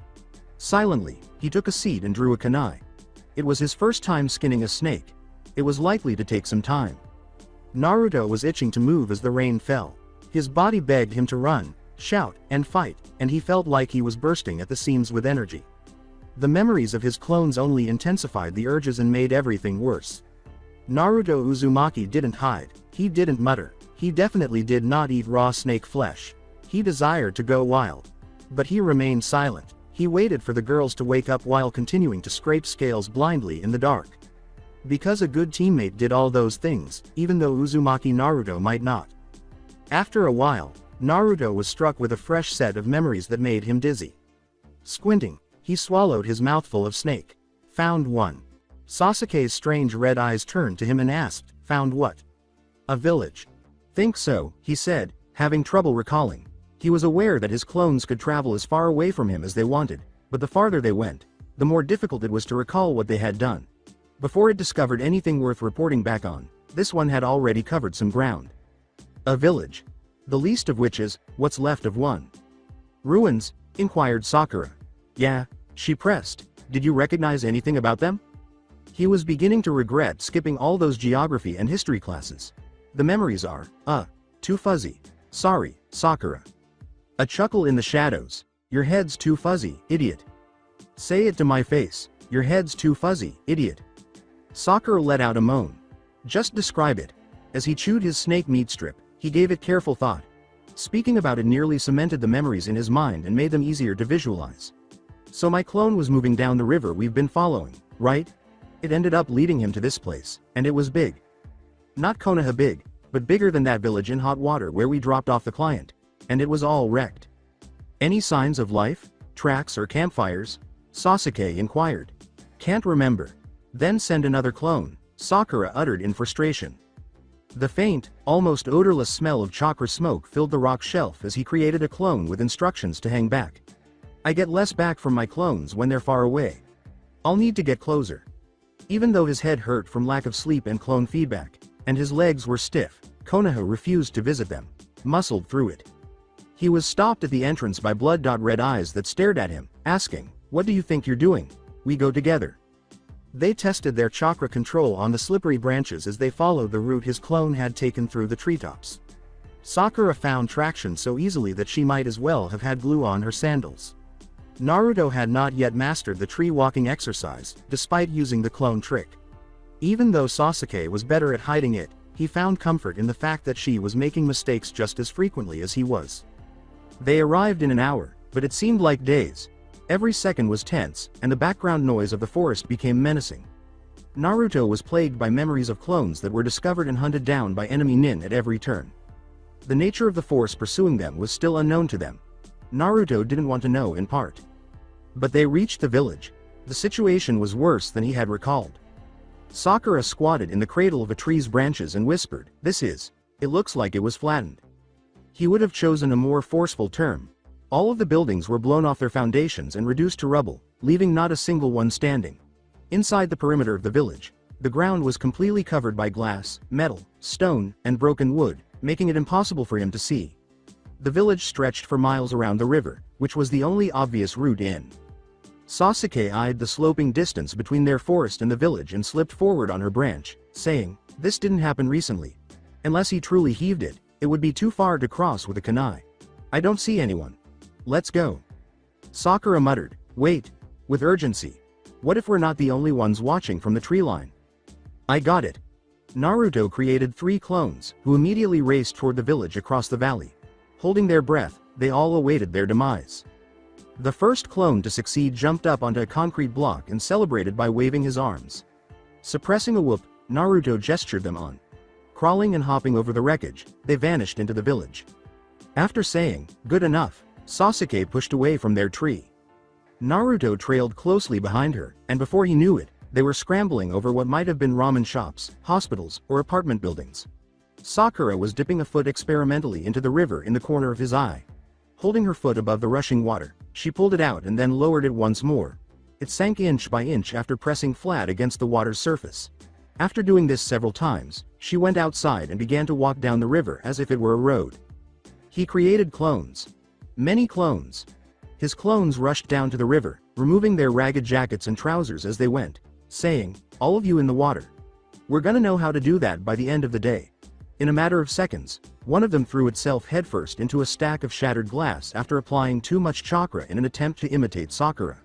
Silently, he took a seat and drew a kunai. It was his first time skinning a snake. It was likely to take some time. Naruto was itching to move as the rain fell. His body begged him to run, shout, and fight, and he felt like he was bursting at the seams with energy. The memories of his clones only intensified the urges and made everything worse. Naruto Uzumaki didn't hide, he didn't mutter, he definitely did not eat raw snake flesh. He desired to go wild. But he remained silent. He waited for the girls to wake up while continuing to scrape scales blindly in the dark. Because a good teammate did all those things, even though Uzumaki Naruto might not. After a while, Naruto was struck with a fresh set of memories that made him dizzy. Squinting, he swallowed his mouthful of snake. Found one. Sasuke's strange red eyes turned to him and asked, "Found what?" "A village." "Think so," he said, having trouble recalling. He was aware that his clones could travel as far away from him as they wanted, but the farther they went, the more difficult it was to recall what they had done. Before it discovered anything worth reporting back on, this one had already covered some ground. "A village. The least of which is, what's left of one." "Ruins?" inquired Sakura. "Yeah," she pressed. "Did you recognize anything about them?" He was beginning to regret skipping all those geography and history classes. "The memories are, too fuzzy. Sorry, Sakura." A chuckle in the shadows. "Your head's too fuzzy, idiot." "Say it to my face. Your head's too fuzzy, idiot." Sakura let out a moan. "Just describe it." As he chewed his snake meat strip, he gave it careful thought. Speaking about it nearly cemented the memories in his mind and made them easier to visualize. "So my clone was moving down the river we've been following, right? It ended up leading him to this place, and it was big. Not Konoha big, but bigger than that village in hot water where we dropped off the client. And it was all wrecked." "Any signs of life? Tracks or campfires?" Sasuke inquired. "Can't remember." "Then send another clone," Sakura uttered in frustration. The faint, almost odorless smell of chakra smoke filled the rock shelf as he created a clone with instructions to hang back. I get less back from my clones when they're far away. I'll need to get closer. Even though his head hurt from lack of sleep and clone feedback, and his legs were stiff, Konoha refused to visit them, muscled through it. He was stopped at the entrance by blood-red eyes that stared at him, asking, "What do you think you're doing? We go together." They tested their chakra control on the slippery branches as they followed the route his clone had taken through the treetops. Sakura found traction so easily that she might as well have had glue on her sandals. Naruto had not yet mastered the tree-walking exercise, despite using the clone trick. Even though Sasuke was better at hiding it, he found comfort in the fact that she was making mistakes just as frequently as he was. They arrived in an hour, but it seemed like days. Every second was tense, and the background noise of the forest became menacing. Naruto was plagued by memories of clones that were discovered and hunted down by enemy nin at every turn. The nature of the force pursuing them was still unknown to them. Naruto didn't want to know in part. But they reached the village. The situation was worse than he had recalled. Sakura squatted in the cradle of a tree's branches and whispered, "It looks like it was flattened." He would have chosen a more forceful term. All of the buildings were blown off their foundations and reduced to rubble, leaving not a single one standing. Inside the perimeter of the village, the ground was completely covered by glass, metal, stone, and broken wood, making it impossible for him to see. The village stretched for miles around the river, which was the only obvious route in. Sasuke eyed the sloping distance between their forest and the village and slipped forward on her branch, saying, "This didn't happen recently. Unless he truly heaved it, it would be too far to cross with a kunai. I don't see anyone. Let's go." Sakura muttered, "Wait," with urgency. "What if we're not the only ones watching from the tree line?" "I got it." Naruto created 3 clones, who immediately raced toward the village across the valley. Holding their breath, they all awaited their demise. The first clone to succeed jumped up onto a concrete block and celebrated by waving his arms. Suppressing a whoop, Naruto gestured them on. Crawling and hopping over the wreckage, they vanished into the village. After saying, "Good enough," Sasuke pushed away from their tree. Naruto trailed closely behind her, and before he knew it, they were scrambling over what might have been ramen shops, hospitals, or apartment buildings. Sakura was dipping a foot experimentally into the river in the corner of his eye. Holding her foot above the rushing water, she pulled it out and then lowered it once more. It sank inch by inch after pressing flat against the water's surface. After doing this several times, she went outside and began to walk down the river as if it were a road. He created clones. Many clones. His clones rushed down to the river, removing their ragged jackets and trousers as they went, saying, "All of you in the water. We're gonna know how to do that by the end of the day." In a matter of seconds, one of them threw itself headfirst into a stack of shattered glass after applying too much chakra in an attempt to imitate Sakura.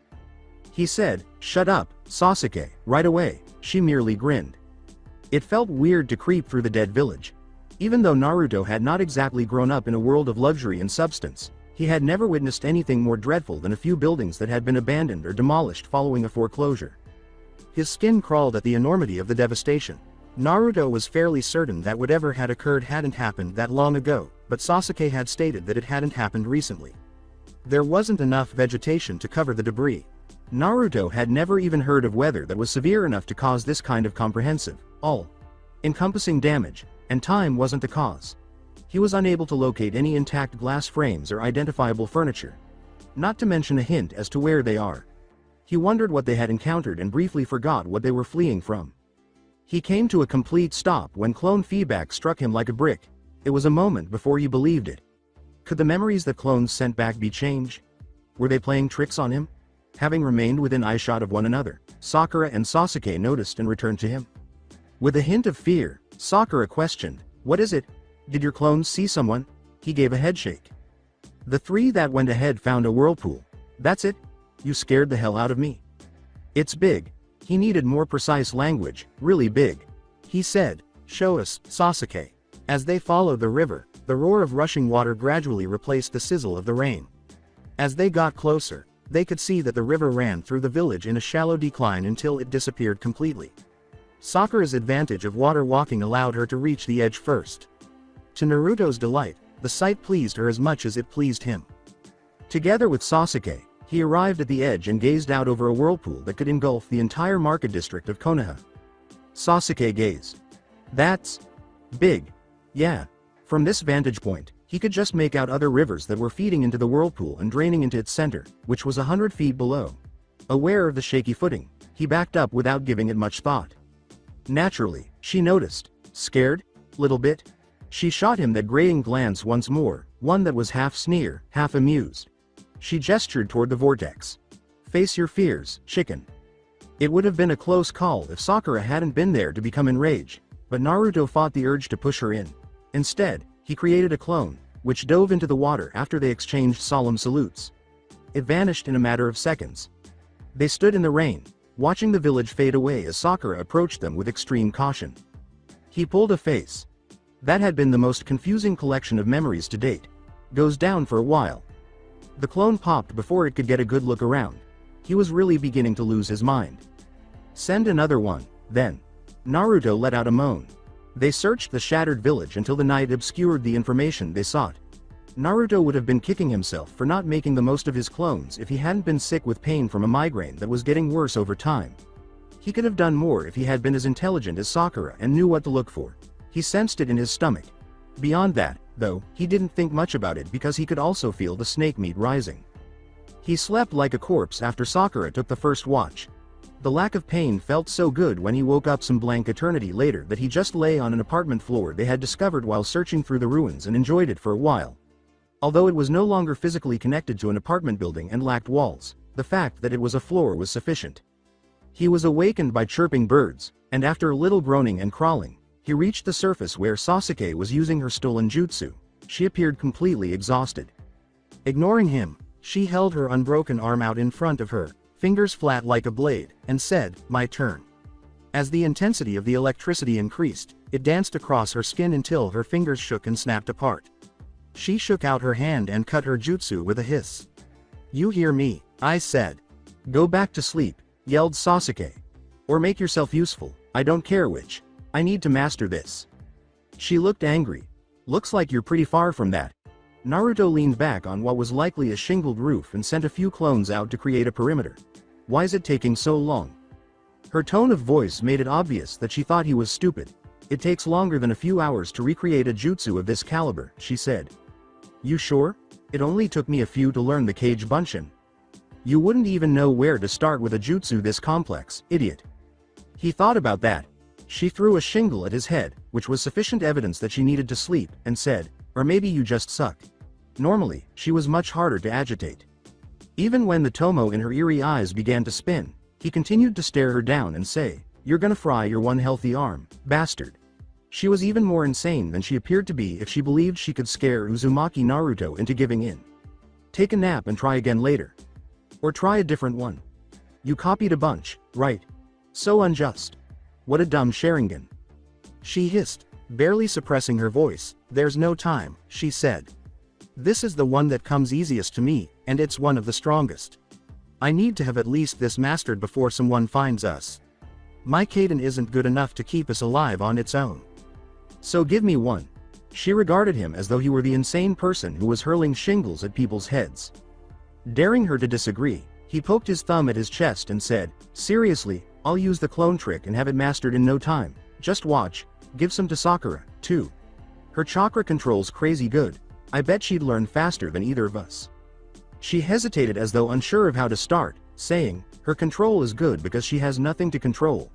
He said, "Shut up, Sasuke," right away. She merely grinned. It felt weird to creep through the dead village. Even though Naruto had not exactly grown up in a world of luxury and substance, he had never witnessed anything more dreadful than a few buildings that had been abandoned or demolished following a foreclosure. His skin crawled at the enormity of the devastation. Naruto was fairly certain that whatever had occurred hadn't happened that long ago, but Sasuke had stated that it hadn't happened recently. There wasn't enough vegetation to cover the debris. Naruto had never even heard of weather that was severe enough to cause this kind of comprehensive, all-encompassing damage, and time wasn't the cause. He was unable to locate any intact glass frames or identifiable furniture. Not to mention a hint as to where they are. He wondered what they had encountered and briefly forgot what they were fleeing from. He came to a complete stop when clone feedback struck him like a brick. It was a moment before he believed it. Could the memories that clones sent back be changed? Were they playing tricks on him? Having remained within eyeshot of one another, Sakura and Sasuke noticed and returned to him. With a hint of fear, Sakura questioned, "What is it? Did your clones see someone?" He gave a headshake. "The 3 that went ahead found a whirlpool. That's it? You scared the hell out of me." "It's big." He needed more precise language, "really big." He said, "Show us, Sasuke." As they followed the river, the roar of rushing water gradually replaced the sizzle of the rain. As they got closer, they could see that the river ran through the village in a shallow decline until it disappeared completely. Sakura's advantage of water walking allowed her to reach the edge first. To Naruto's delight, the sight pleased her as much as it pleased him. Together with Sasuke, he arrived at the edge and gazed out over a whirlpool that could engulf the entire market district of Konoha. Sasuke gazed. "That's big." "Yeah." From this vantage point, He could just make out other rivers that were feeding into the whirlpool and draining into its center, which was 100 feet below. Aware of the shaky footing, he backed up without giving it much thought. Naturally, she noticed. Scared? Little bit? She shot him that graying glance once more, one that was half sneer, half amused. She gestured toward the vortex. Face your fears, chicken. It would have been a close call if Sakura hadn't been there to become enraged, but Naruto fought the urge to push her in. Instead, he created a clone, which dove into the water after they exchanged solemn salutes. It vanished in a matter of seconds. They stood in the rain, watching the village fade away as Sakura approached them with extreme caution. He pulled a face. That had been the most confusing collection of memories to date. Goes down for a while. The clone popped before it could get a good look around. He was really beginning to lose his mind. Send another one, then. Naruto let out a moan. They searched the shattered village until the night obscured the information they sought. Naruto would have been kicking himself for not making the most of his clones if he hadn't been sick with pain from a migraine that was getting worse over time. He could have done more if he had been as intelligent as Sakura and knew what to look for. He sensed it in his stomach. Beyond that, though, he didn't think much about it because he could also feel the snake meat rising. He slept like a corpse after Sakura took the first watch. The lack of pain felt so good when he woke up some blank eternity later that he just lay on an apartment floor they had discovered while searching through the ruins and enjoyed it for a while. Although it was no longer physically connected to an apartment building and lacked walls, the fact that it was a floor was sufficient. He was awakened by chirping birds, and after a little groaning and crawling, he reached the surface where Sasuke was using her stolen jutsu. She appeared completely exhausted. Ignoring him, she held her unbroken arm out in front of her, fingers flat like a blade, and said, "My turn." As the intensity of the electricity increased, it danced across her skin until her fingers shook and snapped apart. She shook out her hand and cut her jutsu with a hiss. "You hear me," I said. "Go back to sleep," yelled Sasuke. "Or make yourself useful, I don't care which. I need to master this." She looked angry. "Looks like you're pretty far from that." Naruto leaned back on what was likely a shingled roof and sent a few clones out to create a perimeter. "Why is it taking so long?" Her tone of voice made it obvious that she thought he was stupid. "It takes longer than a few hours to recreate a jutsu of this caliber," she said. "You sure? It only took me a few to learn the Kage Bunshin." "You wouldn't even know where to start with a jutsu this complex, idiot." He thought about that. She threw a shingle at his head, which was sufficient evidence that she needed to sleep, and said, "Or maybe you just suck." Normally, she was much harder to agitate. Even when the tomo in her eerie eyes began to spin, he continued to stare her down and say, "You're gonna fry your one healthy arm, bastard." She was even more insane than she appeared to be if she believed she could scare Uzumaki Naruto into giving in. "Take a nap and try again later. Or try a different one. You copied a bunch, right? So unjust. What a dumb Sharingan." She hissed, barely suppressing her voice. "There's no time," she said. "This is the one that comes easiest to me, and it's one of the strongest. I need to have at least this mastered before someone finds us. My Kaden isn't good enough to keep us alive on its own. So give me one." She regarded him as though he were the insane person who was hurling shingles at people's heads. Daring her to disagree, he poked his thumb at his chest and said, "Seriously, I'll use the clone trick and have it mastered in no time. Just watch. Give some to Sakura, too. Her chakra control's crazy good. I bet she'd learn faster than either of us." She hesitated as though unsure of how to start, saying, "Her control is good because she has nothing to control.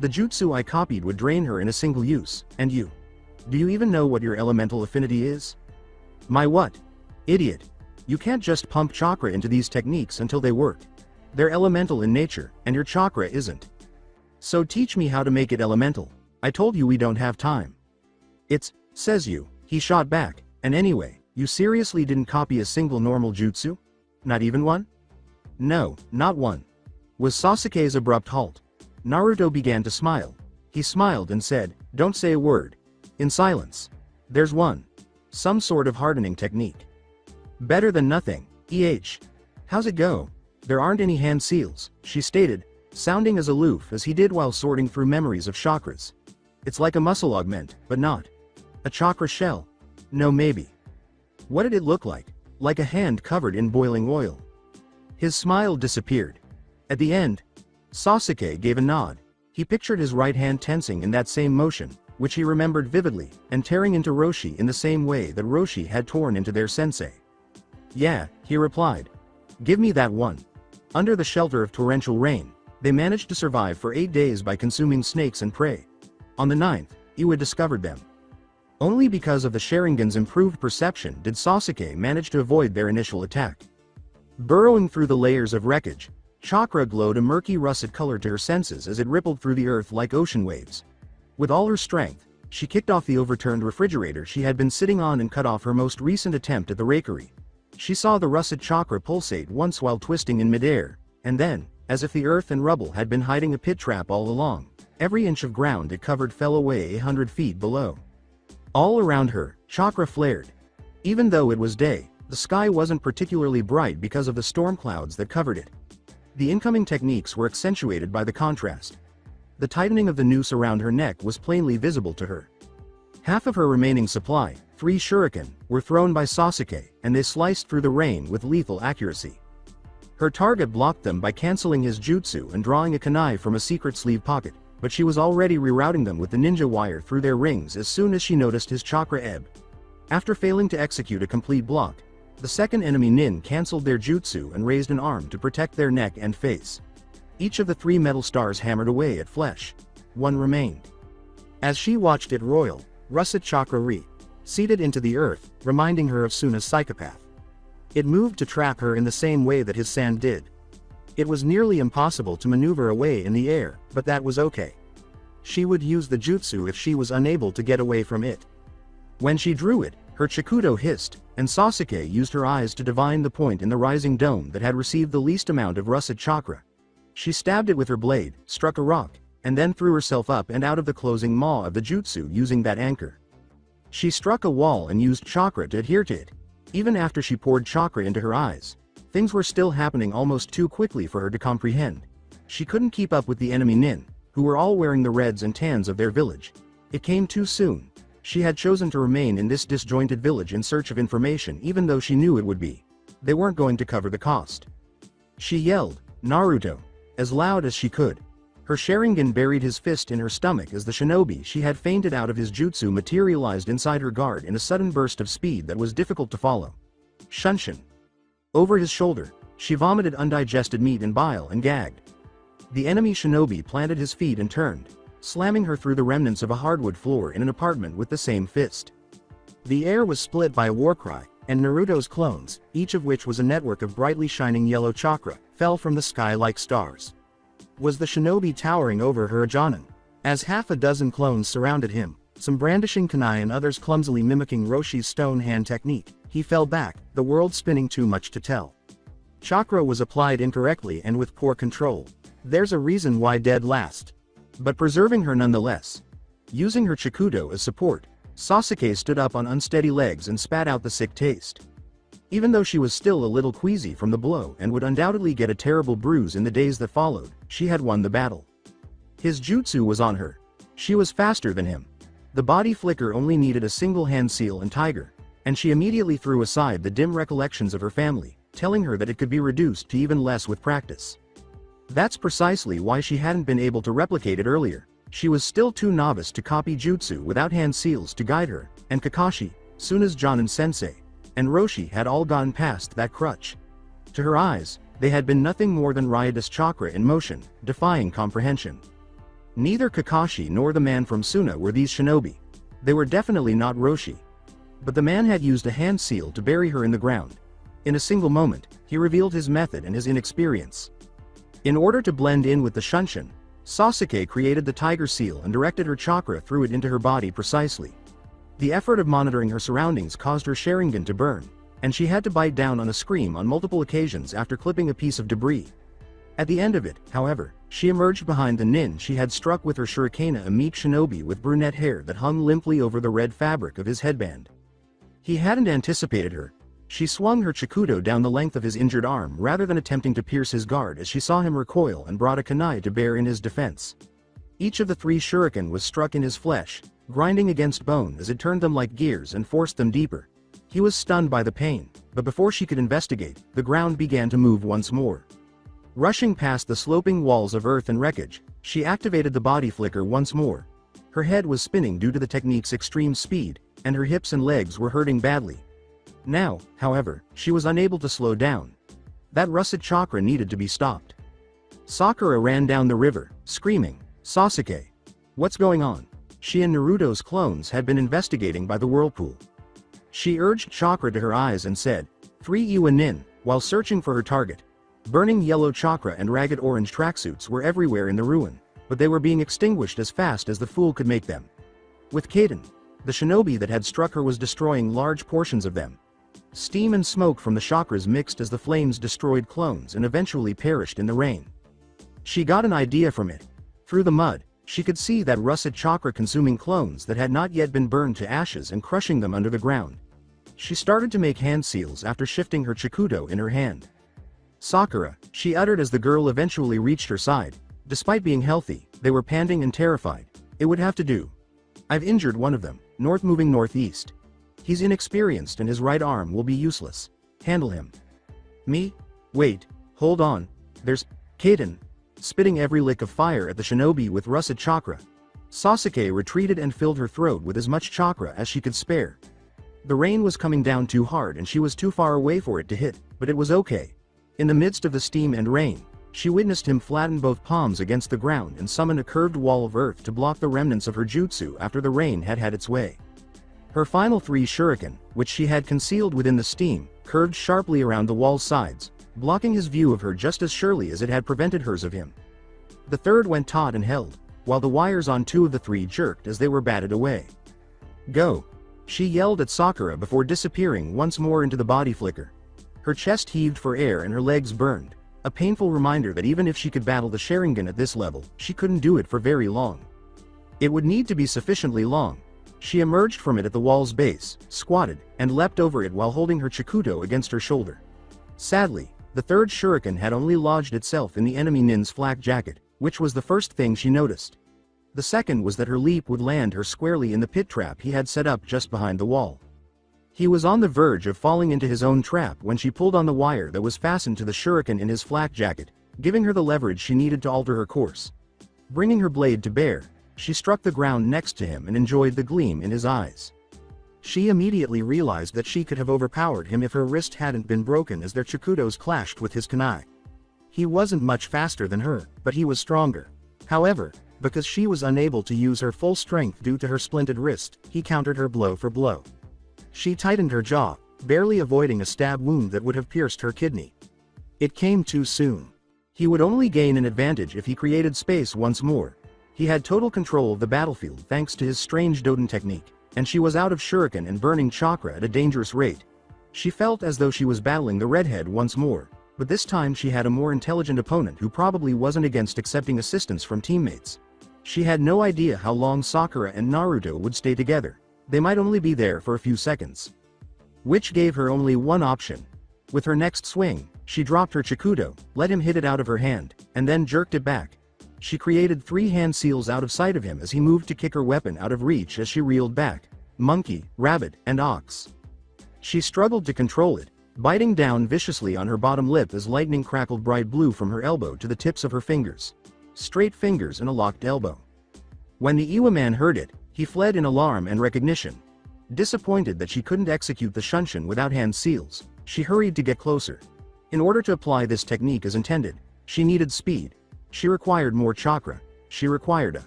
The jutsu I copied would drain her in a single use, and you. Do you even know what your elemental affinity is?" "My what?" "Idiot. You can't just pump chakra into these techniques until they work. They're elemental in nature, and your chakra isn't. So teach me how to make it elemental. I told you we don't have time." "It's, says you," he shot back, "and anyway, you seriously didn't copy a single normal jutsu? Not even one?" "No, not one." Was Sasuke's abrupt halt. Naruto began to smile. He smiled and said, "Don't say a word. In silence. There's one. Some sort of hardening technique. Better than nothing, How's it go?" "There aren't any hand seals," she stated, sounding as aloof as he did while sorting through memories of chakras. "It's like a muscle augment, but not. A chakra shell? No, maybe." "What did it look like?" "Like a hand covered in boiling oil." His smile disappeared. At the end, Sasuke gave a nod. He pictured his right hand tensing in that same motion, which he remembered vividly, and tearing into Roshi in the same way that Roshi had torn into their sensei. "Yeah," he replied. "Give me that one." Under the shelter of torrential rain, they managed to survive for 8 days by consuming snakes and prey. On the 9th, Iwa discovered them. Only because of the Sharingan's improved perception did Sasuke manage to avoid their initial attack. Burrowing through the layers of wreckage, Chakra glowed a murky russet color to her senses as it rippled through the earth like ocean waves. With all her strength, she kicked off the overturned refrigerator she had been sitting on and cut off her most recent attempt at the rakery. She saw the russet chakra pulsate once while twisting in midair, and then, as if the earth and rubble had been hiding a pit trap all along, every inch of ground it covered fell away 100 feet below. All around her, chakra flared. Even though it was day, the sky wasn't particularly bright because of the storm clouds that covered it. The incoming techniques were accentuated by the contrast. The tightening of the noose around her neck was plainly visible to her. Half of her remaining supply, 3 shuriken, were thrown by Sasuke, and they sliced through the rain with lethal accuracy. Her target blocked them by canceling his jutsu and drawing a kunai from a secret sleeve pocket, but she was already rerouting them with the ninja wire through their rings as soon as she noticed his chakra ebb. After failing to execute a complete block, the second enemy nin cancelled their jutsu and raised an arm to protect their neck and face. Each of the 3 metal stars hammered away at flesh. One remained. As she watched it roil, russet chakra seeded into the earth, reminding her of Suna's psychopath. It moved to trap her in the same way that his sand did. It was nearly impossible to maneuver away in the air, but that was okay. She would use the jutsu if she was unable to get away from it. When she drew it, her Chikudo hissed, and Sasuke used her eyes to divine the point in the rising dome that had received the least amount of russet chakra. She stabbed it with her blade, struck a rock, and then threw herself up and out of the closing maw of the jutsu using that anchor. She struck a wall and used chakra to adhere to it. Even after she poured chakra into her eyes, things were still happening almost too quickly for her to comprehend. She couldn't keep up with the enemy nin, who were all wearing the reds and tans of their village. It came too soon. She had chosen to remain in this disjointed village in search of information even though she knew it would be. They weren't going to cover the cost. She yelled, "Naruto!" as loud as she could. Her Sharingan buried his fist in her stomach as the shinobi she had fainted out of his jutsu materialized inside her guard in a sudden burst of speed that was difficult to follow. Shunshin. Over his shoulder, she vomited undigested meat and bile and gagged. The enemy shinobi planted his feet and turned, slamming her through the remnants of a hardwood floor in an apartment with the same fist. The air was split by a war cry, and Naruto's clones, each of which was a network of brightly shining yellow chakra, fell from the sky like stars. Was the shinobi towering over her Ajanan? As half a dozen clones surrounded him, some brandishing kunai and others clumsily mimicking Roshi's stone hand technique, he fell back, the world spinning too much to tell. Chakra was applied incorrectly and with poor control. There's a reason why dead last. But preserving her nonetheless. Using her Chikudo as support, Sasuke stood up on unsteady legs and spat out the sick taste. Even though she was still a little queasy from the blow and would undoubtedly get a terrible bruise in the days that followed, she had won the battle. His jutsu was on her. She was faster than him. The body flicker only needed a single hand seal and tiger, and she immediately threw aside the dim recollections of her family, telling her that it could be reduced to even less with practice. That's precisely why she hadn't been able to replicate it earlier. She was still too novice to copy jutsu without hand seals to guide her, and Kakashi, Suna's Jonin sensei, and Roshi had all gone past that crutch. To her eyes, they had been nothing more than riotous chakra in motion, defying comprehension. Neither Kakashi nor the man from Suna were these shinobi. They were definitely not Roshi. But the man had used a hand seal to bury her in the ground. In a single moment, he revealed his method and his inexperience. In order to blend in with the Shunshin, Sasuke created the tiger seal and directed her chakra through it into her body precisely. The effort of monitoring her surroundings caused her Sharingan to burn, and she had to bite down on a scream on multiple occasions after clipping a piece of debris. At the end of it, however, she emerged behind the nin she had struck with her shurikena, a meek shinobi with brunette hair that hung limply over the red fabric of his headband. He hadn't anticipated her. She swung her Chikudo down the length of his injured arm rather than attempting to pierce his guard as she saw him recoil and brought a kunai to bear in his defense. Each of the 3 shuriken was struck in his flesh, grinding against bone as it turned them like gears and forced them deeper. He was stunned by the pain, but before she could investigate, the ground began to move once more. Rushing past the sloping walls of earth and wreckage, she activated the body flicker once more. Her head was spinning due to the technique's extreme speed, and her hips and legs were hurting badly. Now, however, she was unable to slow down. That russet chakra needed to be stopped. Sakura ran down the river, screaming, "Sasuke! What's going on?" She and Naruto's clones had been investigating by the whirlpool. She urged chakra to her eyes and said, "Free Iwa Nin," while searching for her target. Burning yellow chakra and ragged orange tracksuits were everywhere in the ruin, but they were being extinguished as fast as the fool could make them. With Kaden, the shinobi that had struck her was destroying large portions of them. Steam and smoke from the chakras mixed as the flames destroyed clones and eventually perished in the rain. She got an idea from it. Through the mud, she could see that russet chakra consuming clones that had not yet been burned to ashes and crushing them under the ground. She started to make hand seals after shifting her chikudo in her hand. "Sakura," she uttered as the girl eventually reached her side. Despite being healthy, they were panting and terrified. "It would have to do. I've injured one of them, moving northeast. He's inexperienced and his right arm will be useless. Handle him." "Me? Wait, hold on. There's Kaden," spitting every lick of fire at the shinobi with russet chakra. Sasuke retreated and filled her throat with as much chakra as she could spare. The rain was coming down too hard and she was too far away for it to hit, but it was okay. In the midst of the steam and rain, she witnessed him flatten both palms against the ground and summon a curved wall of earth to block the remnants of her jutsu after the rain had had its way. Her final 3 shuriken, which she had concealed within the steam, curved sharply around the wall's sides, blocking his view of her just as surely as it had prevented hers of him. The third went taut and held, while the wires on 2 of the 3 jerked as they were batted away. "Go!" she yelled at Sakura before disappearing once more into the body flicker. Her chest heaved for air and her legs burned, a painful reminder that even if she could battle the Sharingan at this level, she couldn't do it for very long. It would need to be sufficiently long. She emerged from it at the wall's base, squatted, and leapt over it while holding her chikudo against her shoulder. Sadly, the third shuriken had only lodged itself in the enemy nin's flak jacket, which was the first thing she noticed. The second was that her leap would land her squarely in the pit trap he had set up just behind the wall. He was on the verge of falling into his own trap when she pulled on the wire that was fastened to the shuriken in his flak jacket, giving her the leverage she needed to alter her course. Bringing her blade to bear, she struck the ground next to him and enjoyed the gleam in his eyes. She immediately realized that she could have overpowered him if her wrist hadn't been broken as their chikudos clashed with his kunai. He wasn't much faster than her, but he was stronger. However, because she was unable to use her full strength due to her splinted wrist, he countered her blow for blow. She tightened her jaw, barely avoiding a stab wound that would have pierced her kidney. It came too soon. He would only gain an advantage if he created space once more. He had total control of the battlefield thanks to his strange Doden technique, and she was out of shuriken and burning chakra at a dangerous rate. She felt as though she was battling the redhead once more, but this time she had a more intelligent opponent who probably wasn't against accepting assistance from teammates. She had no idea how long Sakura and Naruto would stay together. They might only be there for a few seconds. Which gave her only one option. With her next swing, she dropped her chikudo, let him hit it out of her hand, and then jerked it back. She created 3 hand seals out of sight of him as he moved to kick her weapon out of reach as she reeled back. Monkey, rabbit, and ox. She struggled to control it, biting down viciously on her bottom lip as lightning crackled bright blue from her elbow to the tips of her fingers. Straight fingers and a locked elbow. When the Iwa man heard it, he fled in alarm and recognition. Disappointed that she couldn't execute the shunshin without hand seals, she hurried to get closer. In order to apply this technique as intended, she needed speed. She required more chakra. She required a.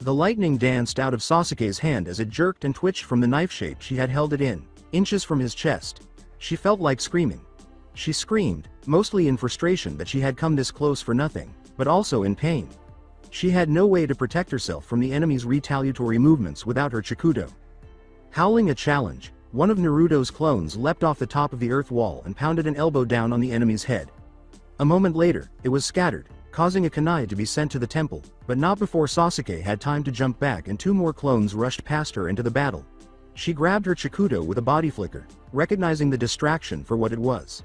The lightning danced out of Sasuke's hand as it jerked and twitched from the knife shape she had held it in, inches from his chest. She felt like screaming. She screamed, mostly in frustration that she had come this close for nothing, but also in pain. She had no way to protect herself from the enemy's retaliatory movements without her chikudo. Howling a challenge, one of Naruto's clones leapt off the top of the earth wall and pounded an elbow down on the enemy's head. A moment later, it was scattered, causing a kunai to be sent to the temple, but not before Sasuke had time to jump back and 2 more clones rushed past her into the battle. She grabbed her chikudo with a body flicker, recognizing the distraction for what it was.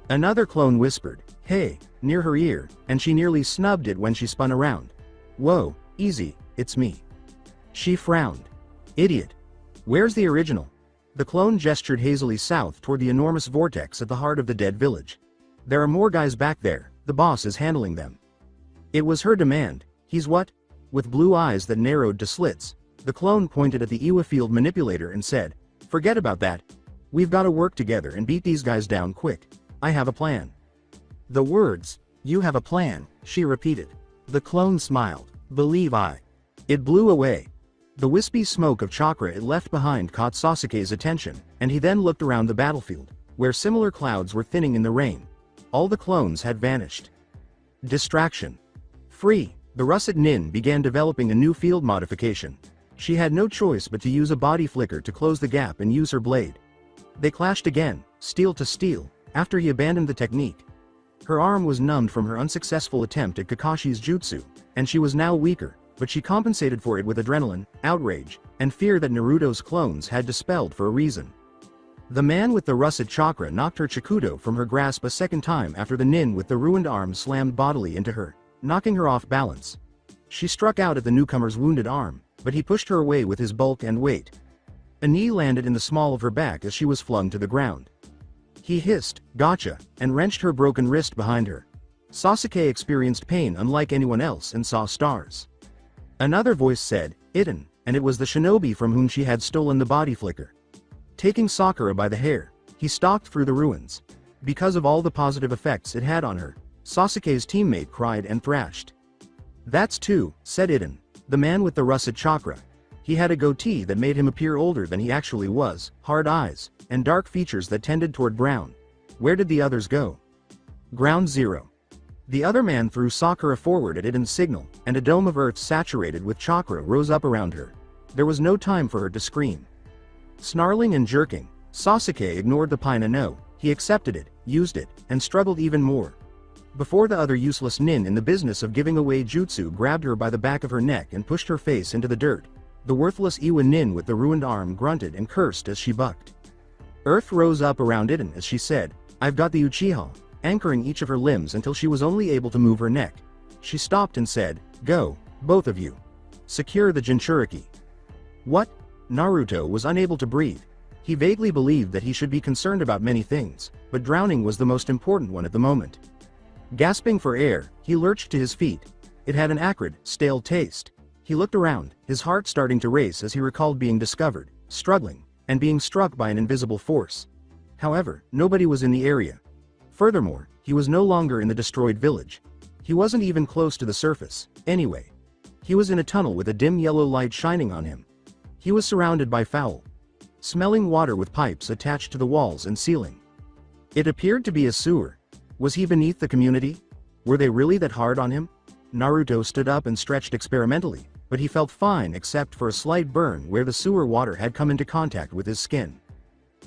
Another clone whispered, "Hey," near her ear, and she nearly snubbed it when she spun around. "Whoa, easy, it's me." She frowned. "Idiot. Where's the original?" The clone gestured hazily south toward the enormous vortex at the heart of the dead village. "There are more guys back there, the boss is handling them." It was her demand. "He's what?" with blue eyes that narrowed to slits. The clone pointed at the Iwa field manipulator and said, "Forget about that. We've got to work together and beat these guys down quick. I have a plan." The words, "You have a plan," she repeated. The clone smiled. "Believe I." It blew away. The wispy smoke of chakra it left behind caught Sasuke's attention, and he then looked around the battlefield, where similar clouds were thinning in the rain. All the clones had vanished. Distraction. Free. The russet nin began developing a new field modification. She had no choice but to use a body flicker to close the gap and use her blade. They clashed again, steel to steel, after he abandoned the technique. Her arm was numbed from her unsuccessful attempt at Kakashi's jutsu, and she was now weaker, but she compensated for it with adrenaline, outrage, and fear that Naruto's clones had dispelled for a reason. The man with the russet chakra knocked her Chikudo from her grasp a second time after the nin with the ruined arm slammed bodily into her, knocking her off balance. She struck out at the newcomer's wounded arm, but he pushed her away with his bulk and weight. A knee landed in the small of her back as she was flung to the ground. He hissed, "Gotcha," and wrenched her broken wrist behind her. Sasuke experienced pain unlike anyone else and saw stars. Another voice said, "Itten," and it was the shinobi from whom she had stolen the body flicker. Taking Sakura by the hair, he stalked through the ruins. Because of all the positive effects it had on her, Sasuke's teammate cried and thrashed. "That's two," said Itten, the man with the russet chakra. He had a goatee that made him appear older than he actually was, hard eyes, and dark features that tended toward brown. Where did the others go? Ground zero. The other man threw Sakura forward at Itten's signal, and a dome of earth saturated with chakra rose up around her. There was no time for her to scream. Snarling and jerking, Sasuke ignored the Paina no, he accepted it, used it, and struggled even more. Before the other useless nin in the business of giving away jutsu grabbed her by the back of her neck and pushed her face into the dirt, the worthless Iwa nin with the ruined arm grunted and cursed as she bucked. Earth rose up around Itten as she said, "I've got the Uchiha," anchoring each of her limbs until she was only able to move her neck. She stopped and said, "Go, both of you. Secure the Jinchuriki." What? Naruto was unable to breathe. He vaguely believed that he should be concerned about many things, but drowning was the most important one at the moment. Gasping for air, he lurched to his feet. It had an acrid, stale taste. He looked around, his heart starting to race as he recalled being discovered, struggling, and being struck by an invisible force. However, nobody was in the area. Furthermore, he was no longer in the destroyed village. He wasn't even close to the surface, anyway. He was in a tunnel with a dim yellow light shining on him. He was surrounded by foul, smelling water with pipes attached to the walls and ceiling. It appeared to be a sewer. Was he beneath the community? Were they really that hard on him? Naruto stood up and stretched experimentally, but he felt fine except for a slight burn where the sewer water had come into contact with his skin.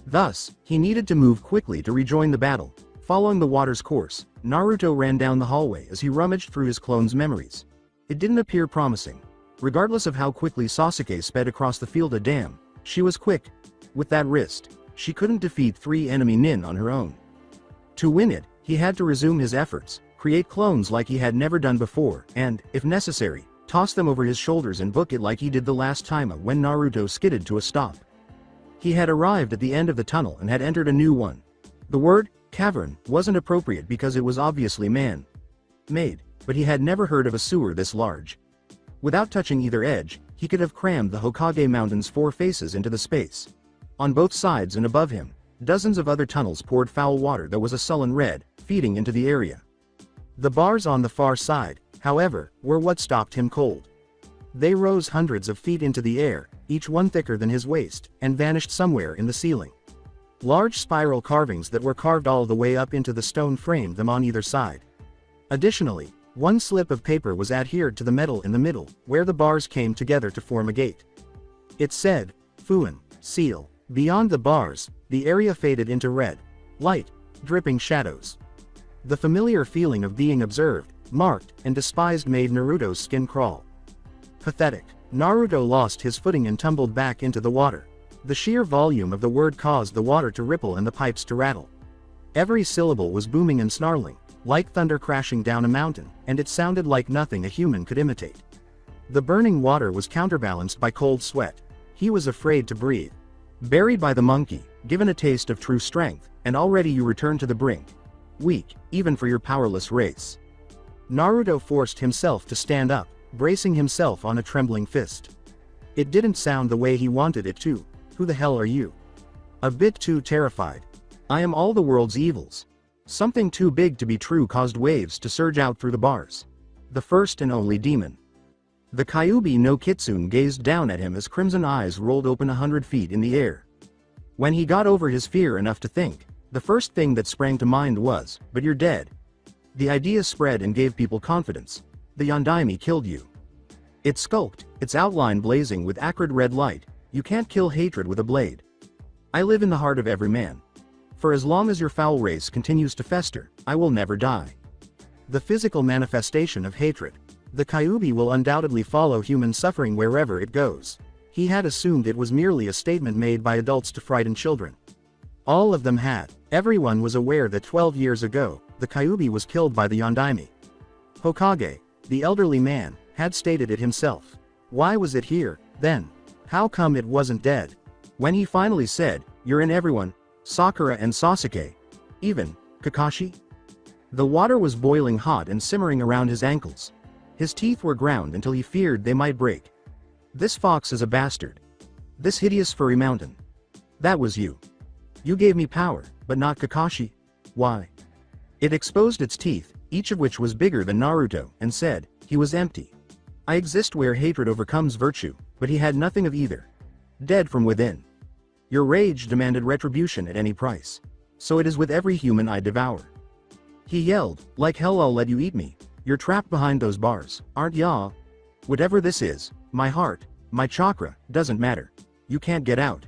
Thus, he needed to move quickly to rejoin the battle. Following the water's course, Naruto ran down the hallway as he rummaged through his clone's memories. It didn't appear promising. Regardless of how quickly Sasuke sped across the field, she was quick. With that wrist, she couldn't defeat 3 enemy nin on her own. To win it, he had to resume his efforts, create clones like he had never done before, and, if necessary, toss them over his shoulders and book it like he did the last time when Naruto skidded to a stop. He had arrived at the end of the tunnel and had entered a new one. The word, cavern, wasn't appropriate because it was obviously man-made, but he had never heard of a sewer this large. Without touching either edge, he could have crammed the Hokage Mountain's 4 faces into the space. On both sides and above him, dozens of other tunnels poured foul water that was a sullen red, feeding into the area. The bars on the far side, however, were what stopped him cold. They rose hundreds of feet into the air, each one thicker than his waist, and vanished somewhere in the ceiling. Large spiral carvings that were carved all the way up into the stone framed them on either side. Additionally, one slip of paper was adhered to the metal in the middle, where the bars came together to form a gate. It said, "Fuin, seal." Beyond the bars, the area faded into red light, dripping shadows. The familiar feeling of being observed, marked, and despised made Naruto's skin crawl. Pathetic. Naruto lost his footing and tumbled back into the water. The sheer volume of the word caused the water to ripple and the pipes to rattle. Every syllable was booming and snarling, like thunder crashing down a mountain, and it sounded like nothing a human could imitate. The burning water was counterbalanced by cold sweat. He was afraid to breathe. Buried by the monkey, given a taste of true strength, and already you return to the brink. Weak, even for your powerless race. Naruto forced himself to stand up, bracing himself on a trembling fist. It didn't sound the way he wanted it to. Who the hell are you? A bit too terrified. I am all the world's evils. Something too big to be true caused waves to surge out through the bars. The first and only demon. The Kyuubi no Kitsune gazed down at him as crimson eyes rolled open 100 feet in the air. When he got over his fear enough to think, the first thing that sprang to mind was, "But you're dead." The idea spread and gave people confidence. The Yondaime killed you. It skulked, its outline blazing with acrid red light. You can't kill hatred with a blade. I live in the heart of every man. For as long as your foul race continues to fester, I will never die. The physical manifestation of hatred. The Kyuubi will undoubtedly follow human suffering wherever it goes. He had assumed it was merely a statement made by adults to frighten children. All of them had. Everyone was aware that 12 years ago, the Kyuubi was killed by the Yondaime. Hokage, the elderly man, had stated it himself. Why was it here, then? How come it wasn't dead? When he finally said, "You're in everyone, Sakura and Sasuke. Even, Kakashi?" The water was boiling hot and simmering around his ankles. His teeth were ground until he feared they might break. This fox is a bastard. This hideous furry mountain. That was you. You gave me power, but not Kakashi. Why? It exposed its teeth, each of which was bigger than Naruto, and said, he was empty. I exist where hatred overcomes virtue, but he had nothing of either. Dead from within. Your rage demanded retribution at any price. So it is with every human I devour. He yelled, like hell I'll let you eat me. You're trapped behind those bars, aren't ya? Whatever this is, my heart, my chakra, doesn't matter. You can't get out.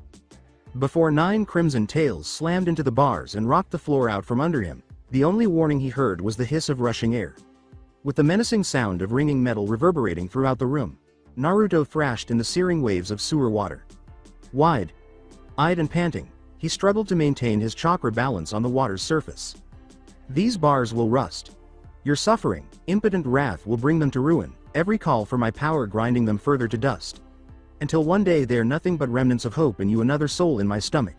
Before 9 crimson tails slammed into the bars and rocked the floor out from under him, the only warning he heard was the hiss of rushing air. With the menacing sound of ringing metal reverberating throughout the room, Naruto thrashed in the searing waves of sewer water. Wide-eyed and panting, he struggled to maintain his chakra balance on the water's surface. These bars will rust. Your suffering, impotent wrath will bring them to ruin, every call for my power grinding them further to dust. Until one day they are nothing but remnants of hope and you another soul in my stomach.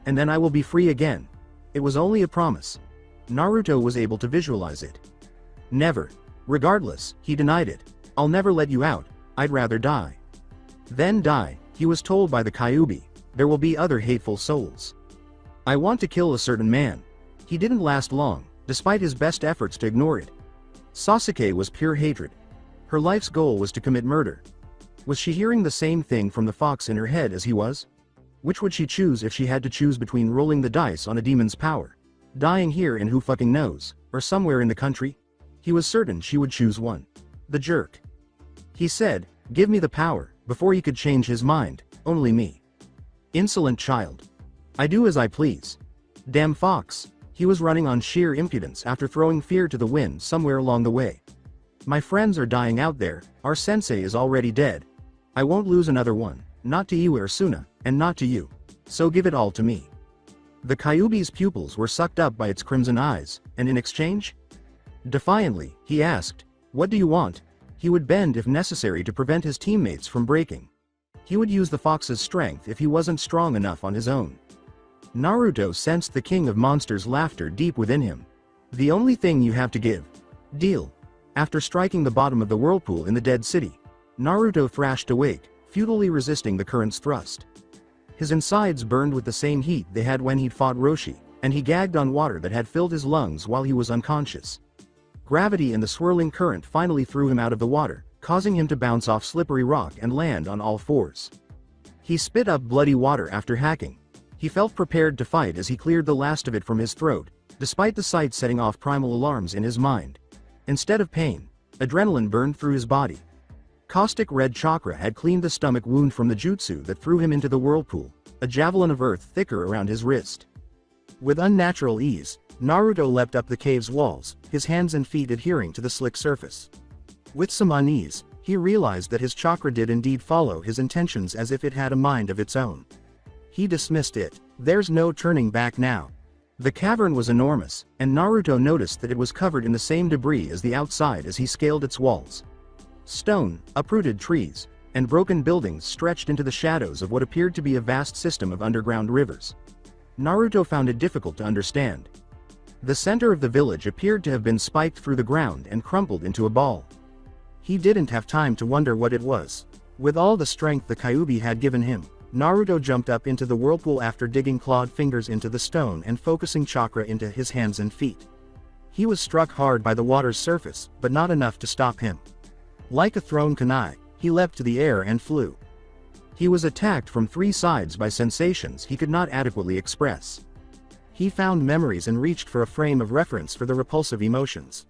And then I will be free again. It was only a promise. Naruto was able to visualize it. Never. Regardless, he denied it. I'll never let you out, I'd rather die. Then die, he was told by the Kyuubi. There will be other hateful souls. I want to kill a certain man. He didn't last long, despite his best efforts to ignore it. Sasuke was pure hatred. Her life's goal was to commit murder. Was she hearing the same thing from the fox in her head as he was? Which would she choose if she had to choose between rolling the dice on a demon's power, dying here in who fucking knows, or somewhere in the country? He was certain she would choose one. The jerk. He said, "Give me the power," before he could change his mind, only me. Insolent child. I do as I please. Damn fox. He was running on sheer impudence after throwing fear to the wind somewhere along the way. My friends are dying out there, our sensei is already dead. I won't lose another one, not to you or Suna, and not to you. So give it all to me. The Kyuubi's pupils were sucked up by its crimson eyes, and in exchange? Defiantly, he asked, "What do you want?" He would bend if necessary to prevent his teammates from breaking. He would use the fox's strength if he wasn't strong enough on his own. Naruto sensed the king of monsters' laughter deep within him. The only thing you have to give. Deal. After striking the bottom of the whirlpool in the dead city, Naruto thrashed awake, futilely resisting the current's thrust. His insides burned with the same heat they had when he'd fought Roshi, and he gagged on water that had filled his lungs while he was unconscious. Gravity and the swirling current finally threw him out of the water, causing him to bounce off slippery rock and land on all fours. He spit up bloody water after hacking. He felt prepared to fight as he cleared the last of it from his throat, despite the sight setting off primal alarms in his mind. Instead of pain, adrenaline burned through his body. Caustic red chakra had cleaned the stomach wound from the jutsu that threw him into the whirlpool, a javelin of earth thicker around his wrist. With unnatural ease, Naruto leapt up the cave's walls, his hands and feet adhering to the slick surface. With some unease, he realized that his chakra did indeed follow his intentions as if it had a mind of its own. He dismissed it. There's no turning back now. The cavern was enormous, and Naruto noticed that it was covered in the same debris as the outside as he scaled its walls. Stone, uprooted trees, and broken buildings stretched into the shadows of what appeared to be a vast system of underground rivers. Naruto found it difficult to understand. The center of the village appeared to have been spiked through the ground and crumpled into a ball. He didn't have time to wonder what it was. With all the strength the Kyuubi had given him, Naruto jumped up into the whirlpool after digging clawed fingers into the stone and focusing chakra into his hands and feet. He was struck hard by the water's surface, but not enough to stop him. Like a thrown kunai, he leapt to the air and flew. He was attacked from 3 sides by sensations he could not adequately express. He found memories and reached for a frame of reference for the repulsive emotions.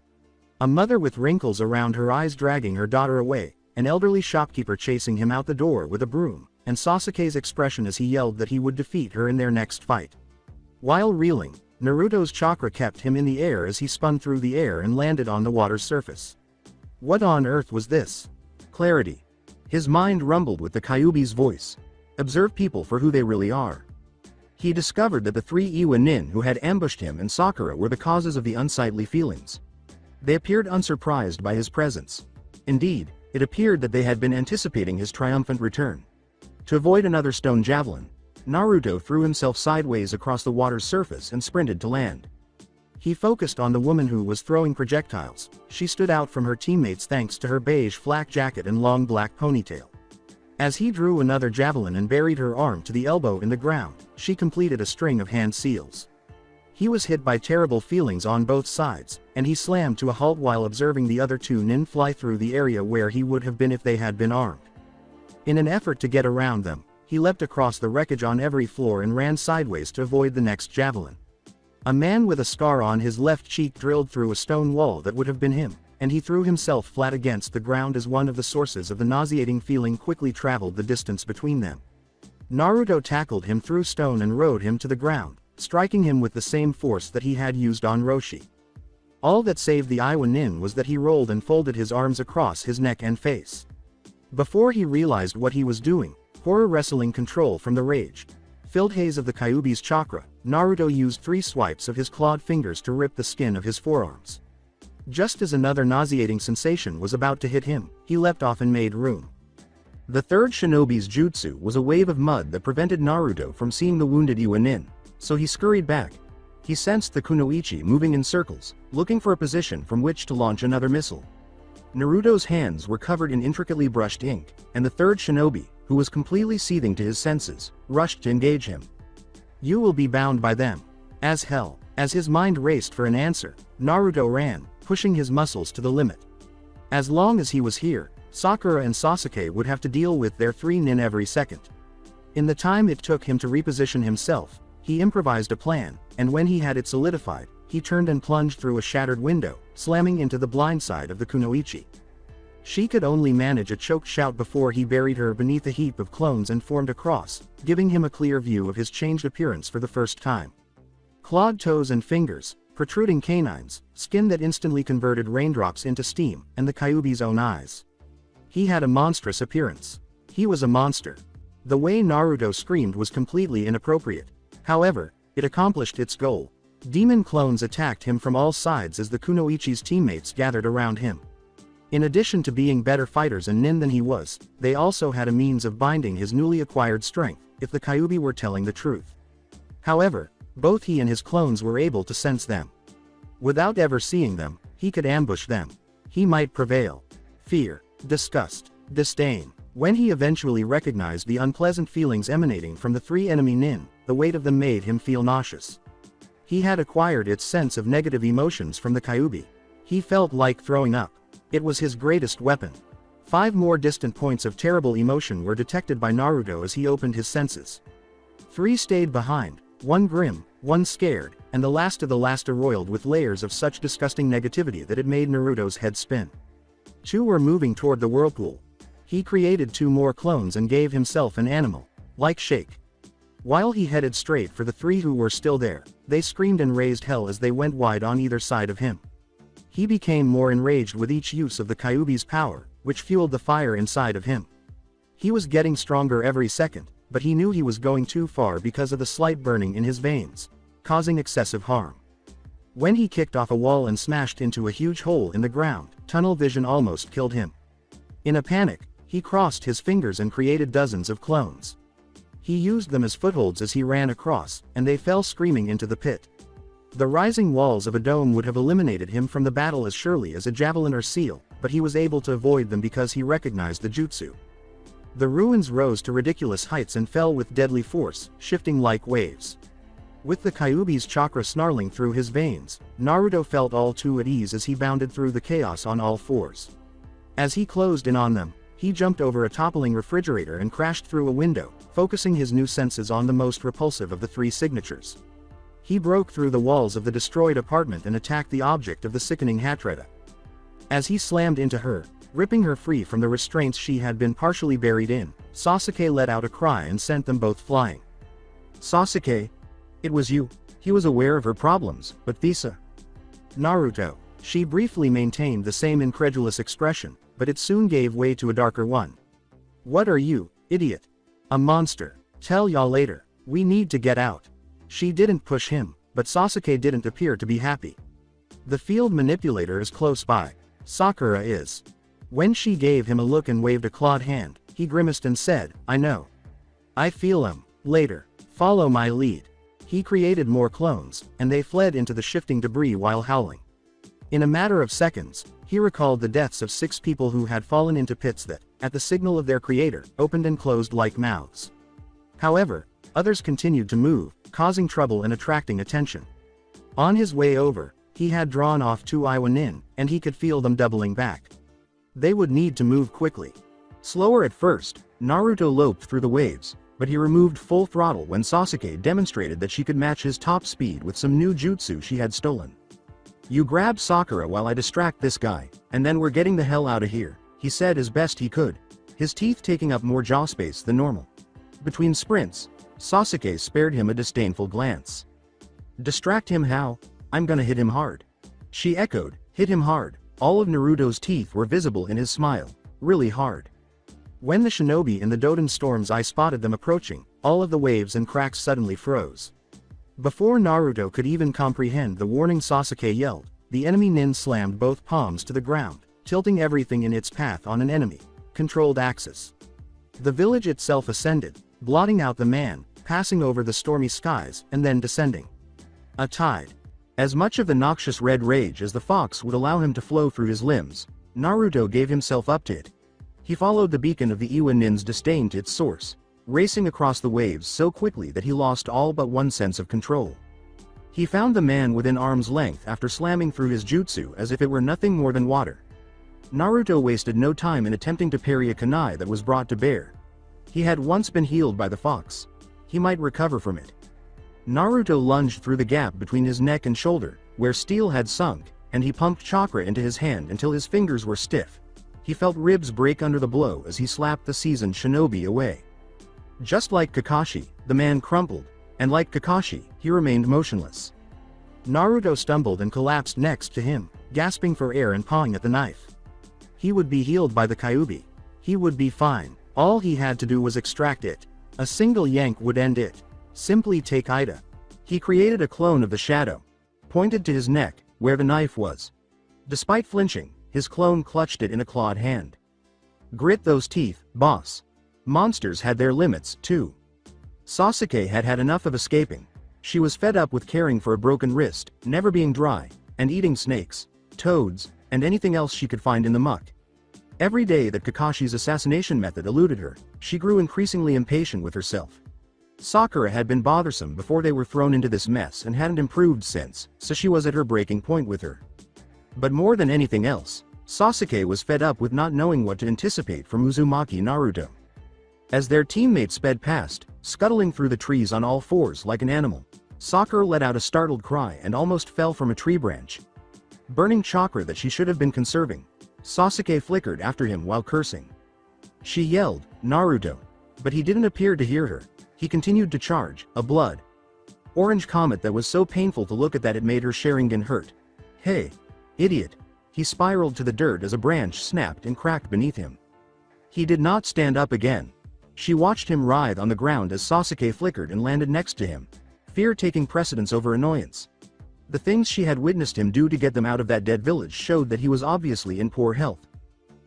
A mother with wrinkles around her eyes dragging her daughter away, an elderly shopkeeper chasing him out the door with a broom, and Sasuke's expression as he yelled that he would defeat her in their next fight. While reeling, Naruto's chakra kept him in the air as he spun through the air and landed on the water's surface. What on earth was this? Clarity. His mind rumbled with the Kyuubi's voice. Observe people for who they really are. He discovered that the 3 Iwa nin who had ambushed him and Sakura were the causes of the unsightly feelings. They appeared unsurprised by his presence. Indeed, it appeared that they had been anticipating his triumphant return. To avoid another stone javelin, Naruto threw himself sideways across the water's surface and sprinted to land. He focused on the woman who was throwing projectiles. She stood out from her teammates thanks to her beige flak jacket and long black ponytail. As he drew another javelin and buried her arm to the elbow in the ground, she completed a string of hand seals. He was hit by terrible feelings on both sides, and he slammed to a halt while observing the other 2 nin fly through the area where he would have been if they had been armed. In an effort to get around them, he leapt across the wreckage on every floor and ran sideways to avoid the next javelin. A man with a scar on his left cheek drilled through a stone wall that would have been him, and he threw himself flat against the ground as one of the sources of the nauseating feeling quickly traveled the distance between them. Naruto tackled him through stone and rode him to the ground, striking him with the same force that he had used on Roshi. All that saved the Iwa nin was that he rolled and folded his arms across his neck and face. Before he realized what he was doing, horror wrestling control from the rage-filled haze of the Kyuubi's chakra, Naruto used 3 swipes of his clawed fingers to rip the skin of his forearms. Just as another nauseating sensation was about to hit him, he leapt off and made room. The 3rd shinobi's jutsu was a wave of mud that prevented Naruto from seeing the wounded Iwa nin, so he scurried back. He sensed the kunoichi moving in circles, looking for a position from which to launch another missile. Naruto's hands were covered in intricately brushed ink, and the 3rd shinobi, who was completely seething to his senses, rushed to engage him. You will be bound by them. As hell. As his mind raced for an answer, Naruto ran, pushing his muscles to the limit. As long as he was here, Sakura and Sasuke would have to deal with their 3 nin every second. In the time it took him to reposition himself, he improvised a plan, and when he had it solidified, he turned and plunged through a shattered window, slamming into the blind side of the kunoichi. She could only manage a choked shout before he buried her beneath a heap of clones and formed a cross, giving him a clear view of his changed appearance for the first time. Clawed toes and fingers, protruding canines, skin that instantly converted raindrops into steam, and the Kyuubi's own eyes. He had a monstrous appearance. He was a monster. The way Naruto screamed was completely inappropriate. However, it accomplished its goal. Demon clones attacked him from all sides as the kunoichi's teammates gathered around him. In addition to being better fighters and nin than he was, they also had a means of binding his newly acquired strength, if the Kyuubi were telling the truth. However, both he and his clones were able to sense them. Without ever seeing them, he could ambush them. He might prevail. Fear, disgust, disdain. When he eventually recognized the unpleasant feelings emanating from the 3 enemy nin, the weight of them made him feel nauseous. He had acquired its sense of negative emotions from the Kyuubi. He felt like throwing up. It was his greatest weapon. 5 more distant points of terrible emotion were detected by Naruto as he opened his senses. 3 stayed behind, 1 grim, 1 scared, and the last of the last roiled with layers of such disgusting negativity that it made Naruto's head spin. 2 were moving toward the whirlpool. He created 2 more clones and gave himself an animal-like shake. While he headed straight for the 3 who were still there, they screamed and raised hell as they went wide on either side of him. He became more enraged with each use of the Kyuubi's power, which fueled the fire inside of him. He was getting stronger every second, but he knew he was going too far because of the slight burning in his veins, causing excessive harm. When he kicked off a wall and smashed into a huge hole in the ground, tunnel vision almost killed him. In a panic, he crossed his fingers and created dozens of clones. He used them as footholds as he ran across, and they fell screaming into the pit. The rising walls of a dome would have eliminated him from the battle as surely as a javelin or seal, but he was able to avoid them because he recognized the jutsu. The ruins rose to ridiculous heights and fell with deadly force, shifting like waves. With the Kyuubi's chakra snarling through his veins, Naruto felt all too at ease as he bounded through the chaos on all fours. As he closed in on them, he jumped over a toppling refrigerator and crashed through a window, focusing his new senses on the most repulsive of the three signatures. He broke through the walls of the destroyed apartment and attacked the object of the sickening Hatreda. As he slammed into her, ripping her free from the restraints she had been partially buried in, Sasuke let out a cry and sent them both flying. "Sasuke? It was you." He was aware of her problems, but Thisa. "Naruto." She briefly maintained the same incredulous expression, but it soon gave way to a darker one. "What are you, idiot? A monster. Tell y'all later. We need to get out." She didn't push him, but Sasuke didn't appear to be happy. "The field manipulator is close by. Sakura is." When she gave him a look and waved a clawed hand, he grimaced and said, "I know. I feel him. Later. Follow my lead." He created more clones, and they fled into the shifting debris while howling. In a matter of seconds, he recalled the deaths of 6 people who had fallen into pits that, at the signal of their creator, opened and closed like mouths. However, others continued to move, causing trouble and attracting attention. On his way over, he had drawn off 2 Iwa Nin, and he could feel them doubling back. They would need to move quickly. Slower at first, Naruto loped through the waves, but he removed full throttle when Sasuke demonstrated that she could match his top speed with some new jutsu she had stolen. "You grab Sakura while I distract this guy, and then we're getting the hell out of here," he said as best he could, his teeth taking up more jaw space than normal. Between sprints, Sasuke spared him a disdainful glance. "Distract him how? I'm gonna hit him hard." She echoed, "Hit him hard." All of Naruto's teeth were visible in his smile. "Really hard." When the shinobi in the Doden Storm's eye spotted them approaching, all of the waves and cracks suddenly froze. Before Naruto could even comprehend the warning Sasuke yelled, the enemy nin slammed both palms to the ground, tilting everything in its path on an enemy-controlled axis. The village itself ascended, blotting out the man, passing over the stormy skies, and then descending. A tide. As much of the noxious red rage as the fox would allow him to flow through his limbs, Naruto gave himself up to it. He followed the beacon of the Iwa Nin's disdain to its source, racing across the waves so quickly that he lost all but one sense of control. He found the man within arm's length after slamming through his jutsu as if it were nothing more than water. Naruto wasted no time in attempting to parry a kunai that was brought to bear. He had once been healed by the fox. He might recover from it. Naruto lunged through the gap between his neck and shoulder, where steel had sunk, and he pumped chakra into his hand until his fingers were stiff. He felt ribs break under the blow as he slapped the seasoned shinobi away. Just like Kakashi, the man crumpled, and like Kakashi, he remained motionless. Naruto stumbled and collapsed next to him, gasping for air and pawing at the knife. He would be healed by the Kyuubi. He would be fine. All he had to do was extract it. A single yank would end it. Simply take Ida. He created a clone of the shadow, pointed to his neck, where the knife was. Despite flinching, his clone clutched it in a clawed hand. "Grit those teeth, boss." Monsters had their limits, too. Sasuke had had enough of escaping. She was fed up with caring for a broken wrist, never being dry, and eating snakes, toads, and anything else she could find in the muck. Every day that Kakashi's assassination method eluded her, she grew increasingly impatient with herself. Sakura had been bothersome before they were thrown into this mess and hadn't improved since, so she was at her breaking point with her. But more than anything else, Sasuke was fed up with not knowing what to anticipate from Uzumaki Naruto. As their teammate sped past, scuttling through the trees on all fours like an animal, Sakura let out a startled cry and almost fell from a tree branch. Burning chakra that she should have been conserving, Sasuke flickered after him while cursing. She yelled, "Naruto!" But he didn't appear to hear her. He continued to charge, a blood orange comet that was so painful to look at that it made her Sharingan hurt. "Hey, idiot!" He spiraled to the dirt as a branch snapped and cracked beneath him. He did not stand up again. She watched him writhe on the ground as Sasuke flickered and landed next to him, fear taking precedence over annoyance. The things she had witnessed him do to get them out of that dead village showed that he was obviously in poor health.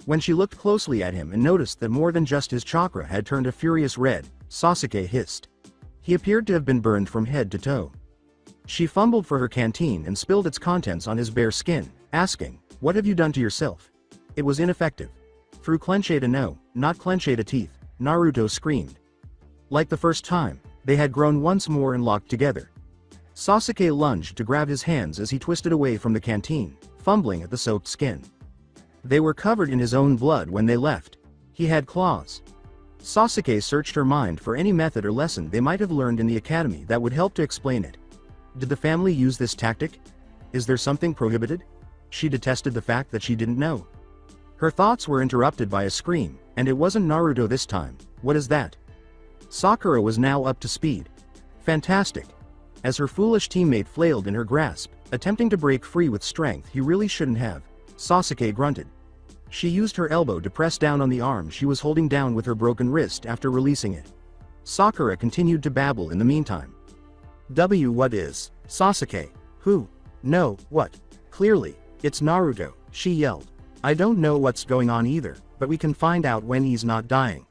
When she looked closely at him and noticed that more than just his chakra had turned a furious red, Sasuke hissed. He appeared to have been burned from head to toe. She fumbled for her canteen and spilled its contents on his bare skin, asking, "What have you done to yourself?" It was ineffective. Through clenched no, not clenched teeth, Naruto screamed. Like the first time, they had grown once more and locked together. Sasuke lunged to grab his hands as he twisted away from the canteen, fumbling at the soaked skin. They were covered in his own blood when they left. He had claws. Sasuke searched her mind for any method or lesson they might have learned in the academy that would help to explain it. Did the family use this tactic? Is there something prohibited? She detested the fact that she didn't know. Her thoughts were interrupted by a scream, and it wasn't Naruto this time. What is that? Sakura was now up to speed. Fantastic. As her foolish teammate flailed in her grasp, attempting to break free with strength he really shouldn't have, Sasuke grunted. She used her elbow to press down on the arm she was holding down with her broken wrist after releasing it. Sakura continued to babble in the meantime. What is? Sasuke. Who? No, what? Clearly, it's Naruto, she yelled. I don't know what's going on either, but we can find out when he's not dying.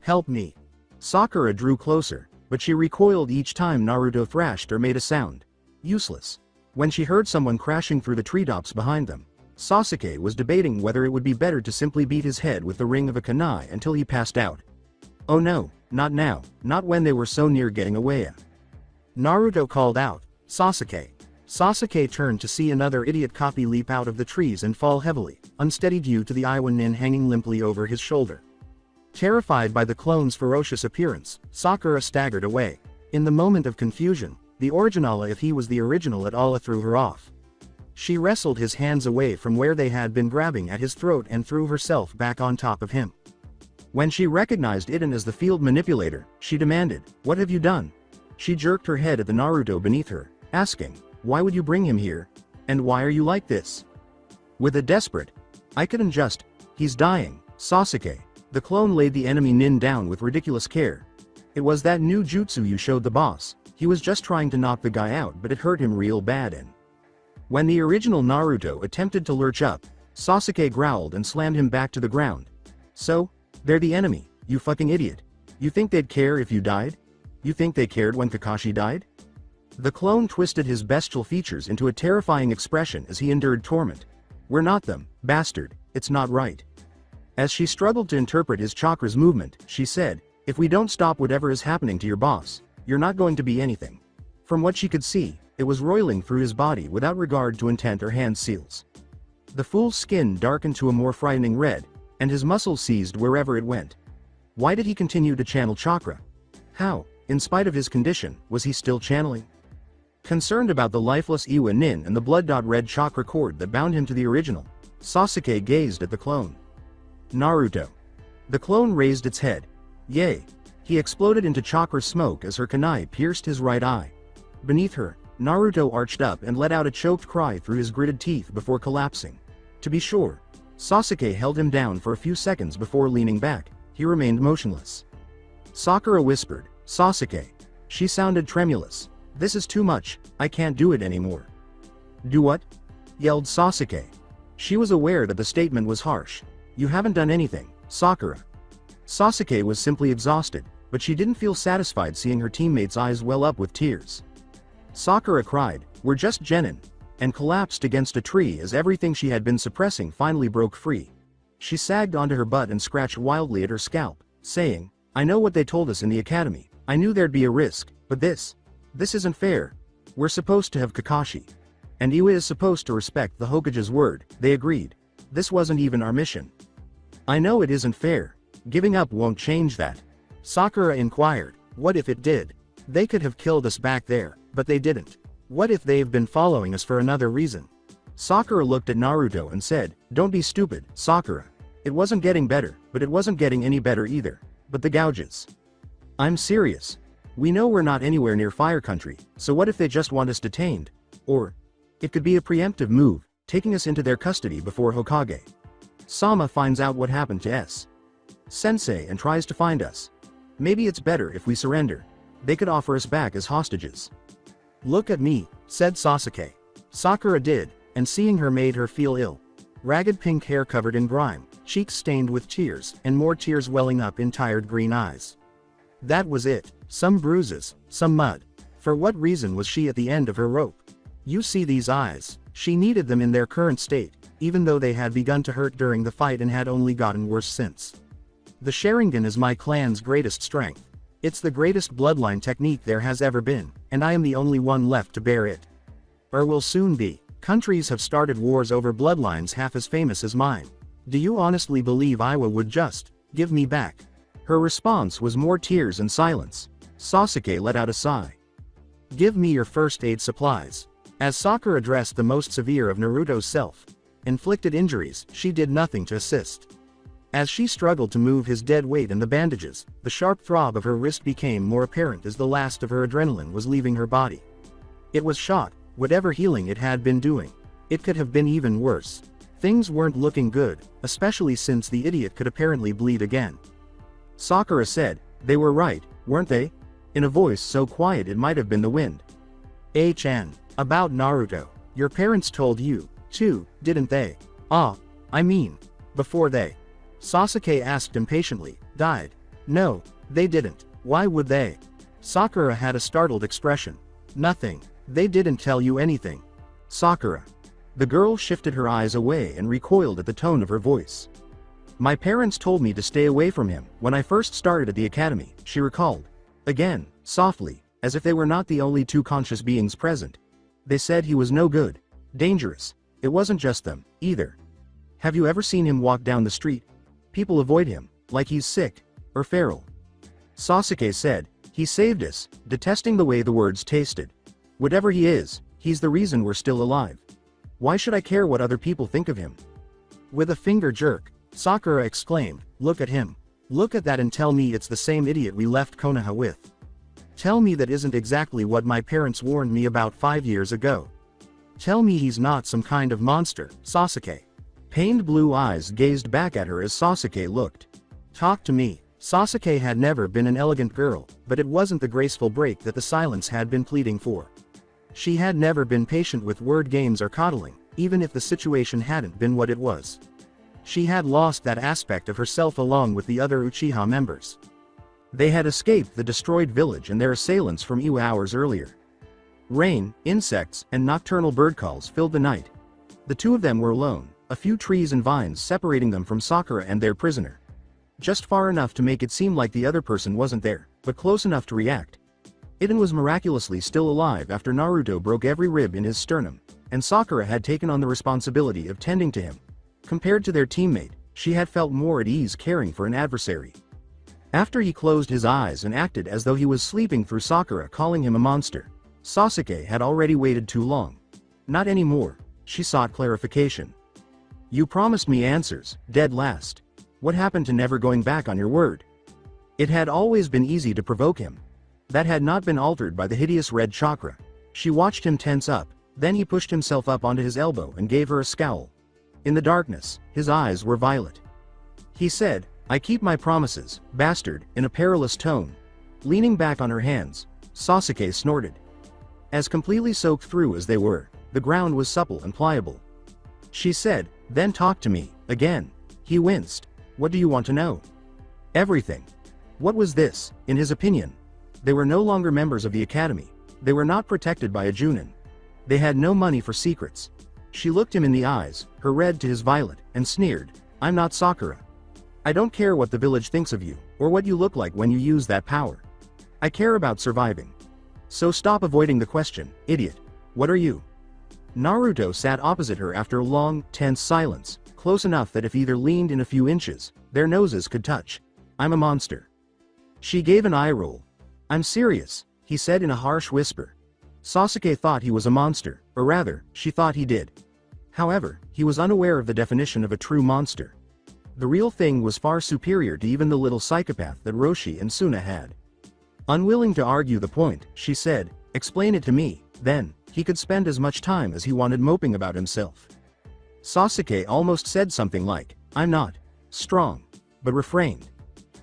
Help me. Sakura drew closer, but she recoiled each time Naruto thrashed or made a sound. Useless. When she heard someone crashing through the treetops behind them, Sasuke was debating whether it would be better to simply beat his head with the ring of a kunai until he passed out. Oh no, not now, not when they were so near getting away. Naruto called out, Sasuke. Sasuke turned to see another idiot copy leap out of the trees and fall heavily, unsteady due to the Iwan Nin hanging limply over his shoulder. Terrified by the clone's ferocious appearance, Sakura staggered away. In the moment of confusion, the originala, if he was the original at all, threw her off. She wrestled his hands away from where they had been grabbing at his throat and threw herself back on top of him. When she recognized Iden as the field manipulator, she demanded, What have you done? She jerked her head at the Naruto beneath her, asking, Why would you bring him here? And why are you like this? With a desperate, I couldn't just, he's dying, Sasuke. The clone laid the enemy Nin down with ridiculous care. It was that new jutsu you showed the boss. He was just trying to knock the guy out, but it hurt him real bad. And when the original Naruto attempted to lurch up, Sasuke growled and slammed him back to the ground. So, they're the enemy, you fucking idiot. You think they'd care if you died? You think they cared when Kakashi died? The clone twisted his bestial features into a terrifying expression as he endured torment. We're not them, bastard, it's not right. As she struggled to interpret his chakra's movement, she said, If we don't stop whatever is happening to your boss, you're not going to be anything. From what she could see, it was roiling through his body without regard to intent or hand seals. The fool's skin darkened to a more frightening red, and his muscles seized wherever it went. Why did he continue to channel chakra? How, in spite of his condition, was he still channeling? Concerned about the lifeless Iwa Nin and the blood-red chakra cord that bound him to the original, Sasuke gazed at the clone. Naruto. The clone raised its head. Yay. He exploded into chakra smoke as her kunai pierced his right eye. Beneath her, Naruto arched up and let out a choked cry through his gritted teeth before collapsing. To be sure, Sasuke held him down for a few seconds before leaning back. He remained motionless. Sakura whispered, Sasuke. She sounded tremulous. This is too much, I can't do it anymore. Do what? Yelled Sasuke. She was aware that the statement was harsh. You haven't done anything, Sakura. Sasuke was simply exhausted, but she didn't feel satisfied seeing her teammates' eyes well up with tears. Sakura cried, We're just genin, and collapsed against a tree as everything she had been suppressing finally broke free. She sagged onto her butt and scratched wildly at her scalp, saying, I know what they told us in the academy. I knew there'd be a risk, but this isn't fair. We're supposed to have Kakashi. And Iwa is supposed to respect the Hokage's word, they agreed. This wasn't even our mission. I know it isn't fair. Giving up won't change that. Sakura inquired, What if it did? They could have killed us back there, but they didn't. What if they've been following us for another reason? Sakura looked at Naruto and said, Don't be stupid, Sakura. It wasn't getting better, but it wasn't getting any better either. But the gouges. I'm serious. We know we're not anywhere near Fire Country, so what if they just want us detained? Or, it could be a preemptive move, taking us into their custody before Hokage Sama finds out what happened to S. Sensei and tries to find us. Maybe it's better if we surrender. They could offer us back as hostages. Look at me, said Sasuke. Sakura did, and seeing her made her feel ill. Ragged pink hair covered in grime, cheeks stained with tears, and more tears welling up in tired green eyes. That was it, some bruises, some mud. For what reason was she at the end of her rope? You see these eyes, she needed them in their current state. even though they had begun to hurt during the fight and had only gotten worse since. The Sharingan is my clan's greatest strength. It's the greatest bloodline technique there has ever been, and I am the only one left to bear it. Or will soon be. Countries have started wars over bloodlines half as famous as mine. Do you honestly believe Iwa would just give me back? Her response was more tears and silence. Sasuke let out a sigh. Give me your first aid supplies. As Sakura addressed the most severe of Naruto's self-inflicted injuries, she did nothing to assist. As she struggled to move his dead weight and the bandages, the sharp throb of her wrist became more apparent as the last of her adrenaline was leaving her body. It was shot, whatever healing it had been doing. It could have been even worse. Things weren't looking good, especially since the idiot could apparently bleed again. Sakura said, "They were right, weren't they?" in a voice so quiet it might have been the wind. "HN. About Naruto. Your parents told you, too, didn't they?" I mean, before they," Sasuke asked impatiently, "died." "No, they didn't. Why would they?" Sakura had a startled expression. "Nothing. They didn't tell you anything." "Sakura." The girl shifted her eyes away and recoiled at the tone of her voice. "My parents told me to stay away from him when I first started at the academy," she recalled. Again, softly, as if they were not the only two conscious beings present. "They said he was no good. Dangerous. It wasn't just them, either. Have you ever seen him walk down the street? People avoid him, like he's sick, or feral." Sasuke said, "He saved us," detesting the way the words tasted. "Whatever he is, he's the reason we're still alive. Why should I care what other people think of him?" With a finger jerk, Sakura exclaimed, "Look at him. Look at that and tell me it's the same idiot we left Konoha with. Tell me that isn't exactly what my parents warned me about 5 years ago. Tell me he's not some kind of monster." Sasuke. Pained blue eyes gazed back at her as Sasuke looked. "Talk to me." Sasuke had never been an elegant girl, but it wasn't the graceful break that the silence had been pleading for. She had never been patient with word games or coddling, even if the situation hadn't been what it was. She had lost that aspect of herself along with the other Uchiha members. They had escaped the destroyed village and their assailants from Iwa hours earlier. Rain, insects, and nocturnal bird calls filled the night. The two of them were alone, a few trees and vines separating them from Sakura and their prisoner. Just far enough to make it seem like the other person wasn't there, but close enough to react. Iden was miraculously still alive after Naruto broke every rib in his sternum, and Sakura had taken on the responsibility of tending to him. Compared to their teammate, she had felt more at ease caring for an adversary. After he closed his eyes and acted as though he was sleeping through Sakura calling him a monster, Sasuke had already waited too long. Not anymore, she sought clarification. "You promised me answers, dead last. What happened to never going back on your word?" It had always been easy to provoke him. That had not been altered by the hideous red chakra. She watched him tense up, then he pushed himself up onto his elbow and gave her a scowl. In the darkness, his eyes were violet. He said, "I keep my promises, bastard," in a perilous tone. Leaning back on her hands, Sasuke snorted. As completely soaked through as they were, the ground was supple and pliable. She said, "Then talk to me, again." He winced. "What do you want to know?" "Everything." What was this, in his opinion? They were no longer members of the academy. They were not protected by a Junin. They had no money for secrets. She looked him in the eyes, her red to his violet, and sneered, "I'm not Sakura. I don't care what the village thinks of you, or what you look like when you use that power. I care about surviving. So stop avoiding the question, idiot. What are you?" Naruto sat opposite her after a long, tense silence, close enough that if either leaned in a few inches, their noses could touch. "I'm a monster." She gave an eye roll. "I'm serious," he said in a harsh whisper. Sasuke thought he was a monster, or rather, she thought he did. However, he was unaware of the definition of a true monster. The real thing was far superior to even the little psychopath that Roshi and Suna had. Unwilling to argue the point, she said, "Explain it to me." Then, he could spend as much time as he wanted moping about himself. Sasuke almost said something like, "I'm not strong," but refrained.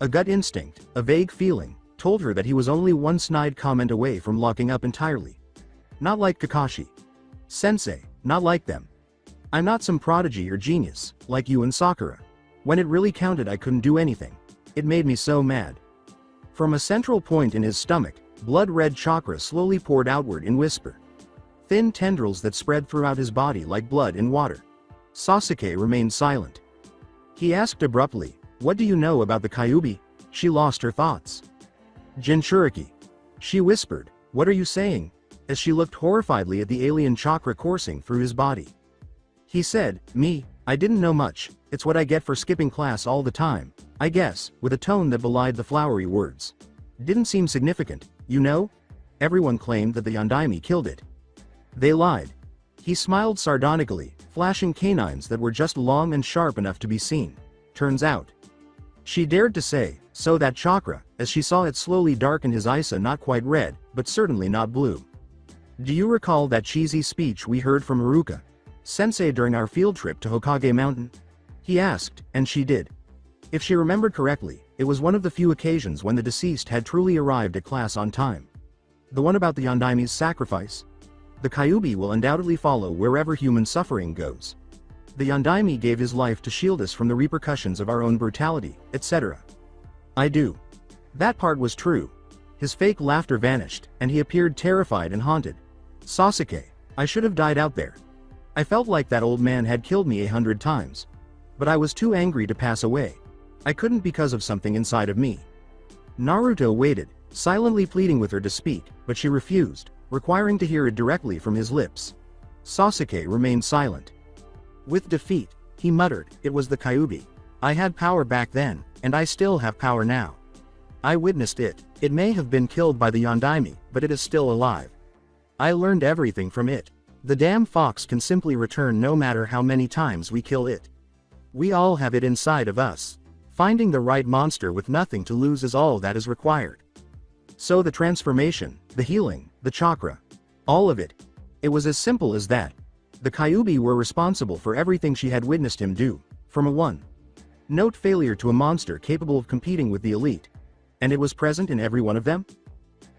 A gut instinct, a vague feeling, told her that he was only one snide comment away from locking up entirely. Not like Kakashi. Sensei, not like them. "I'm not some prodigy or genius, like you and Sakura. When it really counted I couldn't do anything. It made me so mad." From a central point in his stomach, blood-red chakra slowly poured outward in whisper. Thin tendrils that spread throughout his body like blood in water. Sasuke remained silent. He asked abruptly, "What do you know about the Kyuubi?" She lost her thoughts. "Jinchuriki," she whispered, "what are you saying?" as she looked horrifiedly at the alien chakra coursing through his body. He said, I didn't know much, it's what I get for skipping class all the time, I guess," with a tone that belied the flowery words. "Didn't seem significant, you know? Everyone claimed that the Yondaime killed it. They lied." He smiled sardonically, flashing canines that were just long and sharp enough to be seen. "Turns out." She dared to say, "So that chakra," as she saw it slowly darken his Isa not quite red, but certainly not blue. "Do you recall that cheesy speech we heard from Iruka Sensei during our field trip to Hokage Mountain?" He asked, and she did. If she remembered correctly, it was one of the few occasions when the deceased had truly arrived at class on time. The one about the Yondaime's sacrifice? The Kyuubi will undoubtedly follow wherever human suffering goes. The Yondaime gave his life to shield us from the repercussions of our own brutality, etc. I do. That part was true. His fake laughter vanished, and he appeared terrified and haunted. "Sasuke, I should have died out there. I felt like that old man had killed me 100 times. But I was too angry to pass away. I couldn't because of something inside of me." Naruto waited, silently pleading with her to speak, but she refused, requiring to hear it directly from his lips. Sasuke remained silent. With defeat, he muttered, "It was the Kyuubi. I had power back then, and I still have power now. I witnessed it. It may have been killed by the Yondaime, but it is still alive. I learned everything from it. The damn fox can simply return no matter how many times we kill it. We all have it inside of us. Finding the right monster with nothing to lose is all that is required." So the transformation, the healing, the chakra. All of it. It was as simple as that. The Kyuubi were responsible for everything she had witnessed him do, from a one-note failure to a monster capable of competing with the elite. And it was present in every one of them?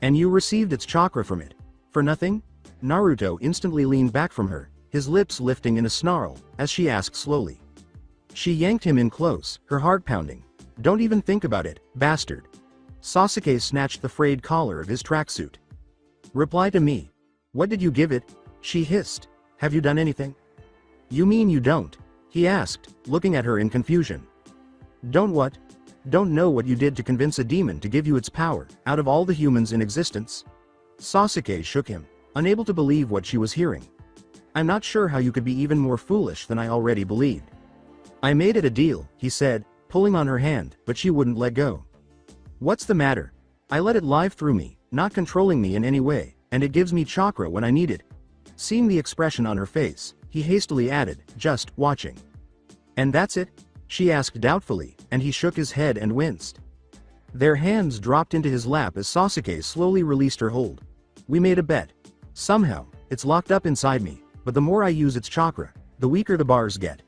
And you received its chakra from it. For nothing? Naruto instantly leaned back from her, his lips lifting in a snarl, as she asked slowly. She yanked him in close, her heart pounding. "Don't even think about it, bastard." Sasuke snatched the frayed collar of his tracksuit. "Reply to me. What did you give it?" she hissed. "Have you done anything?" "You mean you don't?" he asked, looking at her in confusion. "Don't what? Don't know what you did to convince a demon to give you its power, out of all the humans in existence?" Sasuke shook him, unable to believe what she was hearing. "I'm not sure how you could be even more foolish than I already believed." "I made it a deal," he said, pulling on her hand, but she wouldn't let go. "What's the matter? I let it live through me, not controlling me in any way, and it gives me chakra when I need it." Seeing the expression on her face, he hastily added, "Just watching." "And that's it?" she asked doubtfully, and he shook his head and winced. Their hands dropped into his lap as Sasuke slowly released her hold. "We made a bet. Somehow, it's locked up inside me, but the more I use its chakra, the weaker the bars get.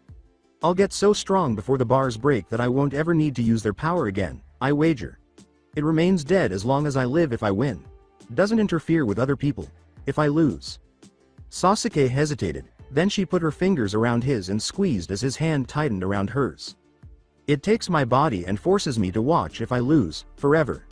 I'll get so strong before the bars break that I won't ever need to use their power again, I wager. It remains dead as long as I live if I win. Doesn't interfere with other people. If I lose." Sasuke hesitated, then she put her fingers around his and squeezed as his hand tightened around hers. "It takes my body and forces me to watch if I lose, forever."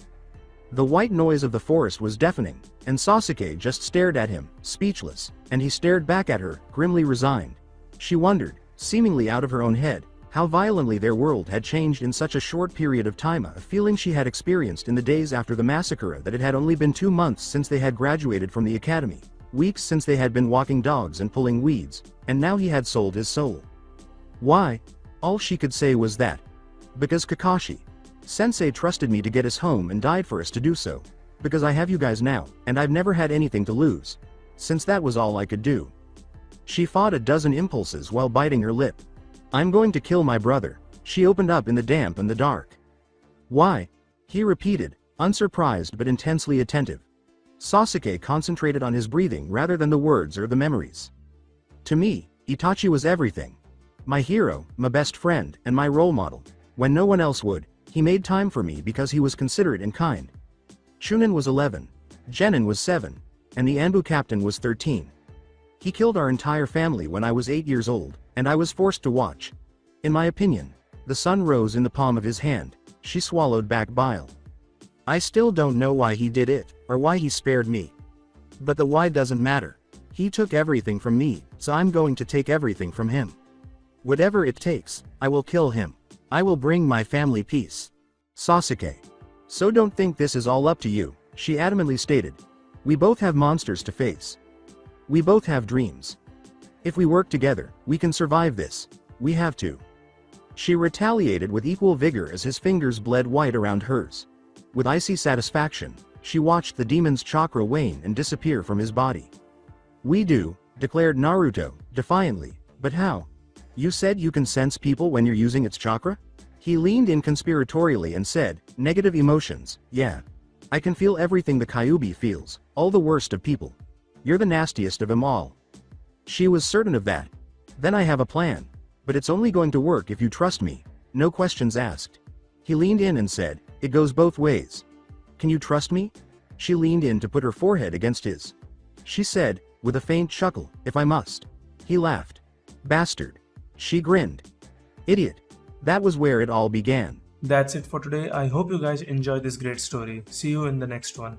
The white noise of the forest was deafening, and Sasuke just stared at him, speechless, and he stared back at her, grimly resigned. She wondered, seemingly out of her own head, how violently their world had changed in such a short period of time, a feeling she had experienced in the days after the massacre, that it had only been 2 months since they had graduated from the academy, weeks since they had been walking dogs and pulling weeds, and now he had sold his soul. Why? All she could say was that. Because Kakashi Sensei trusted me to get us home and died for us to do so. Because I have you guys now, and I've never had anything to lose. Since that was all I could do. She fought a dozen impulses while biting her lip. "I'm going to kill my brother," she opened up in the damp and the dark. "Why?" he repeated, unsurprised but intensely attentive. Sasuke concentrated on his breathing rather than the words or the memories. "To me, Itachi was everything. My hero, my best friend, and my role model. When no one else would, he made time for me because he was considerate and kind. Chunin was 11, Genin was 7, and the Anbu captain was 13. He killed our entire family when I was 8 years old, and I was forced to watch. In my opinion." The sun rose in the palm of his hand. She swallowed back bile. "I still don't know why he did it, or why he spared me. But the why doesn't matter. He took everything from me, so I'm going to take everything from him. Whatever it takes, I will kill him. I will bring my family peace. Sasuke. So don't think this is all up to you, she adamantly stated. We both have monsters to face. We both have dreams. If we work together, we can survive this. We have to. She retaliated with equal vigor as his fingers bled white around hers. With icy satisfaction, she watched the demon's chakra wane and disappear from his body. We do, declared Naruto, defiantly, but how? You said you can sense people when you're using its chakra? He leaned in conspiratorially and said, negative emotions, yeah. I can feel everything the Kyuubi feels, all the worst of people. You're the nastiest of them all. She was certain of that. Then I have a plan. But it's only going to work if you trust me, no questions asked. He leaned in and said, it goes both ways. Can you trust me? She leaned in to put her forehead against his. She said, with a faint chuckle, if I must. He laughed. Bastard. She grinned. Idiot. That was where it all began. That's it for today. I hope you guys enjoyed this great story. See you in the next one.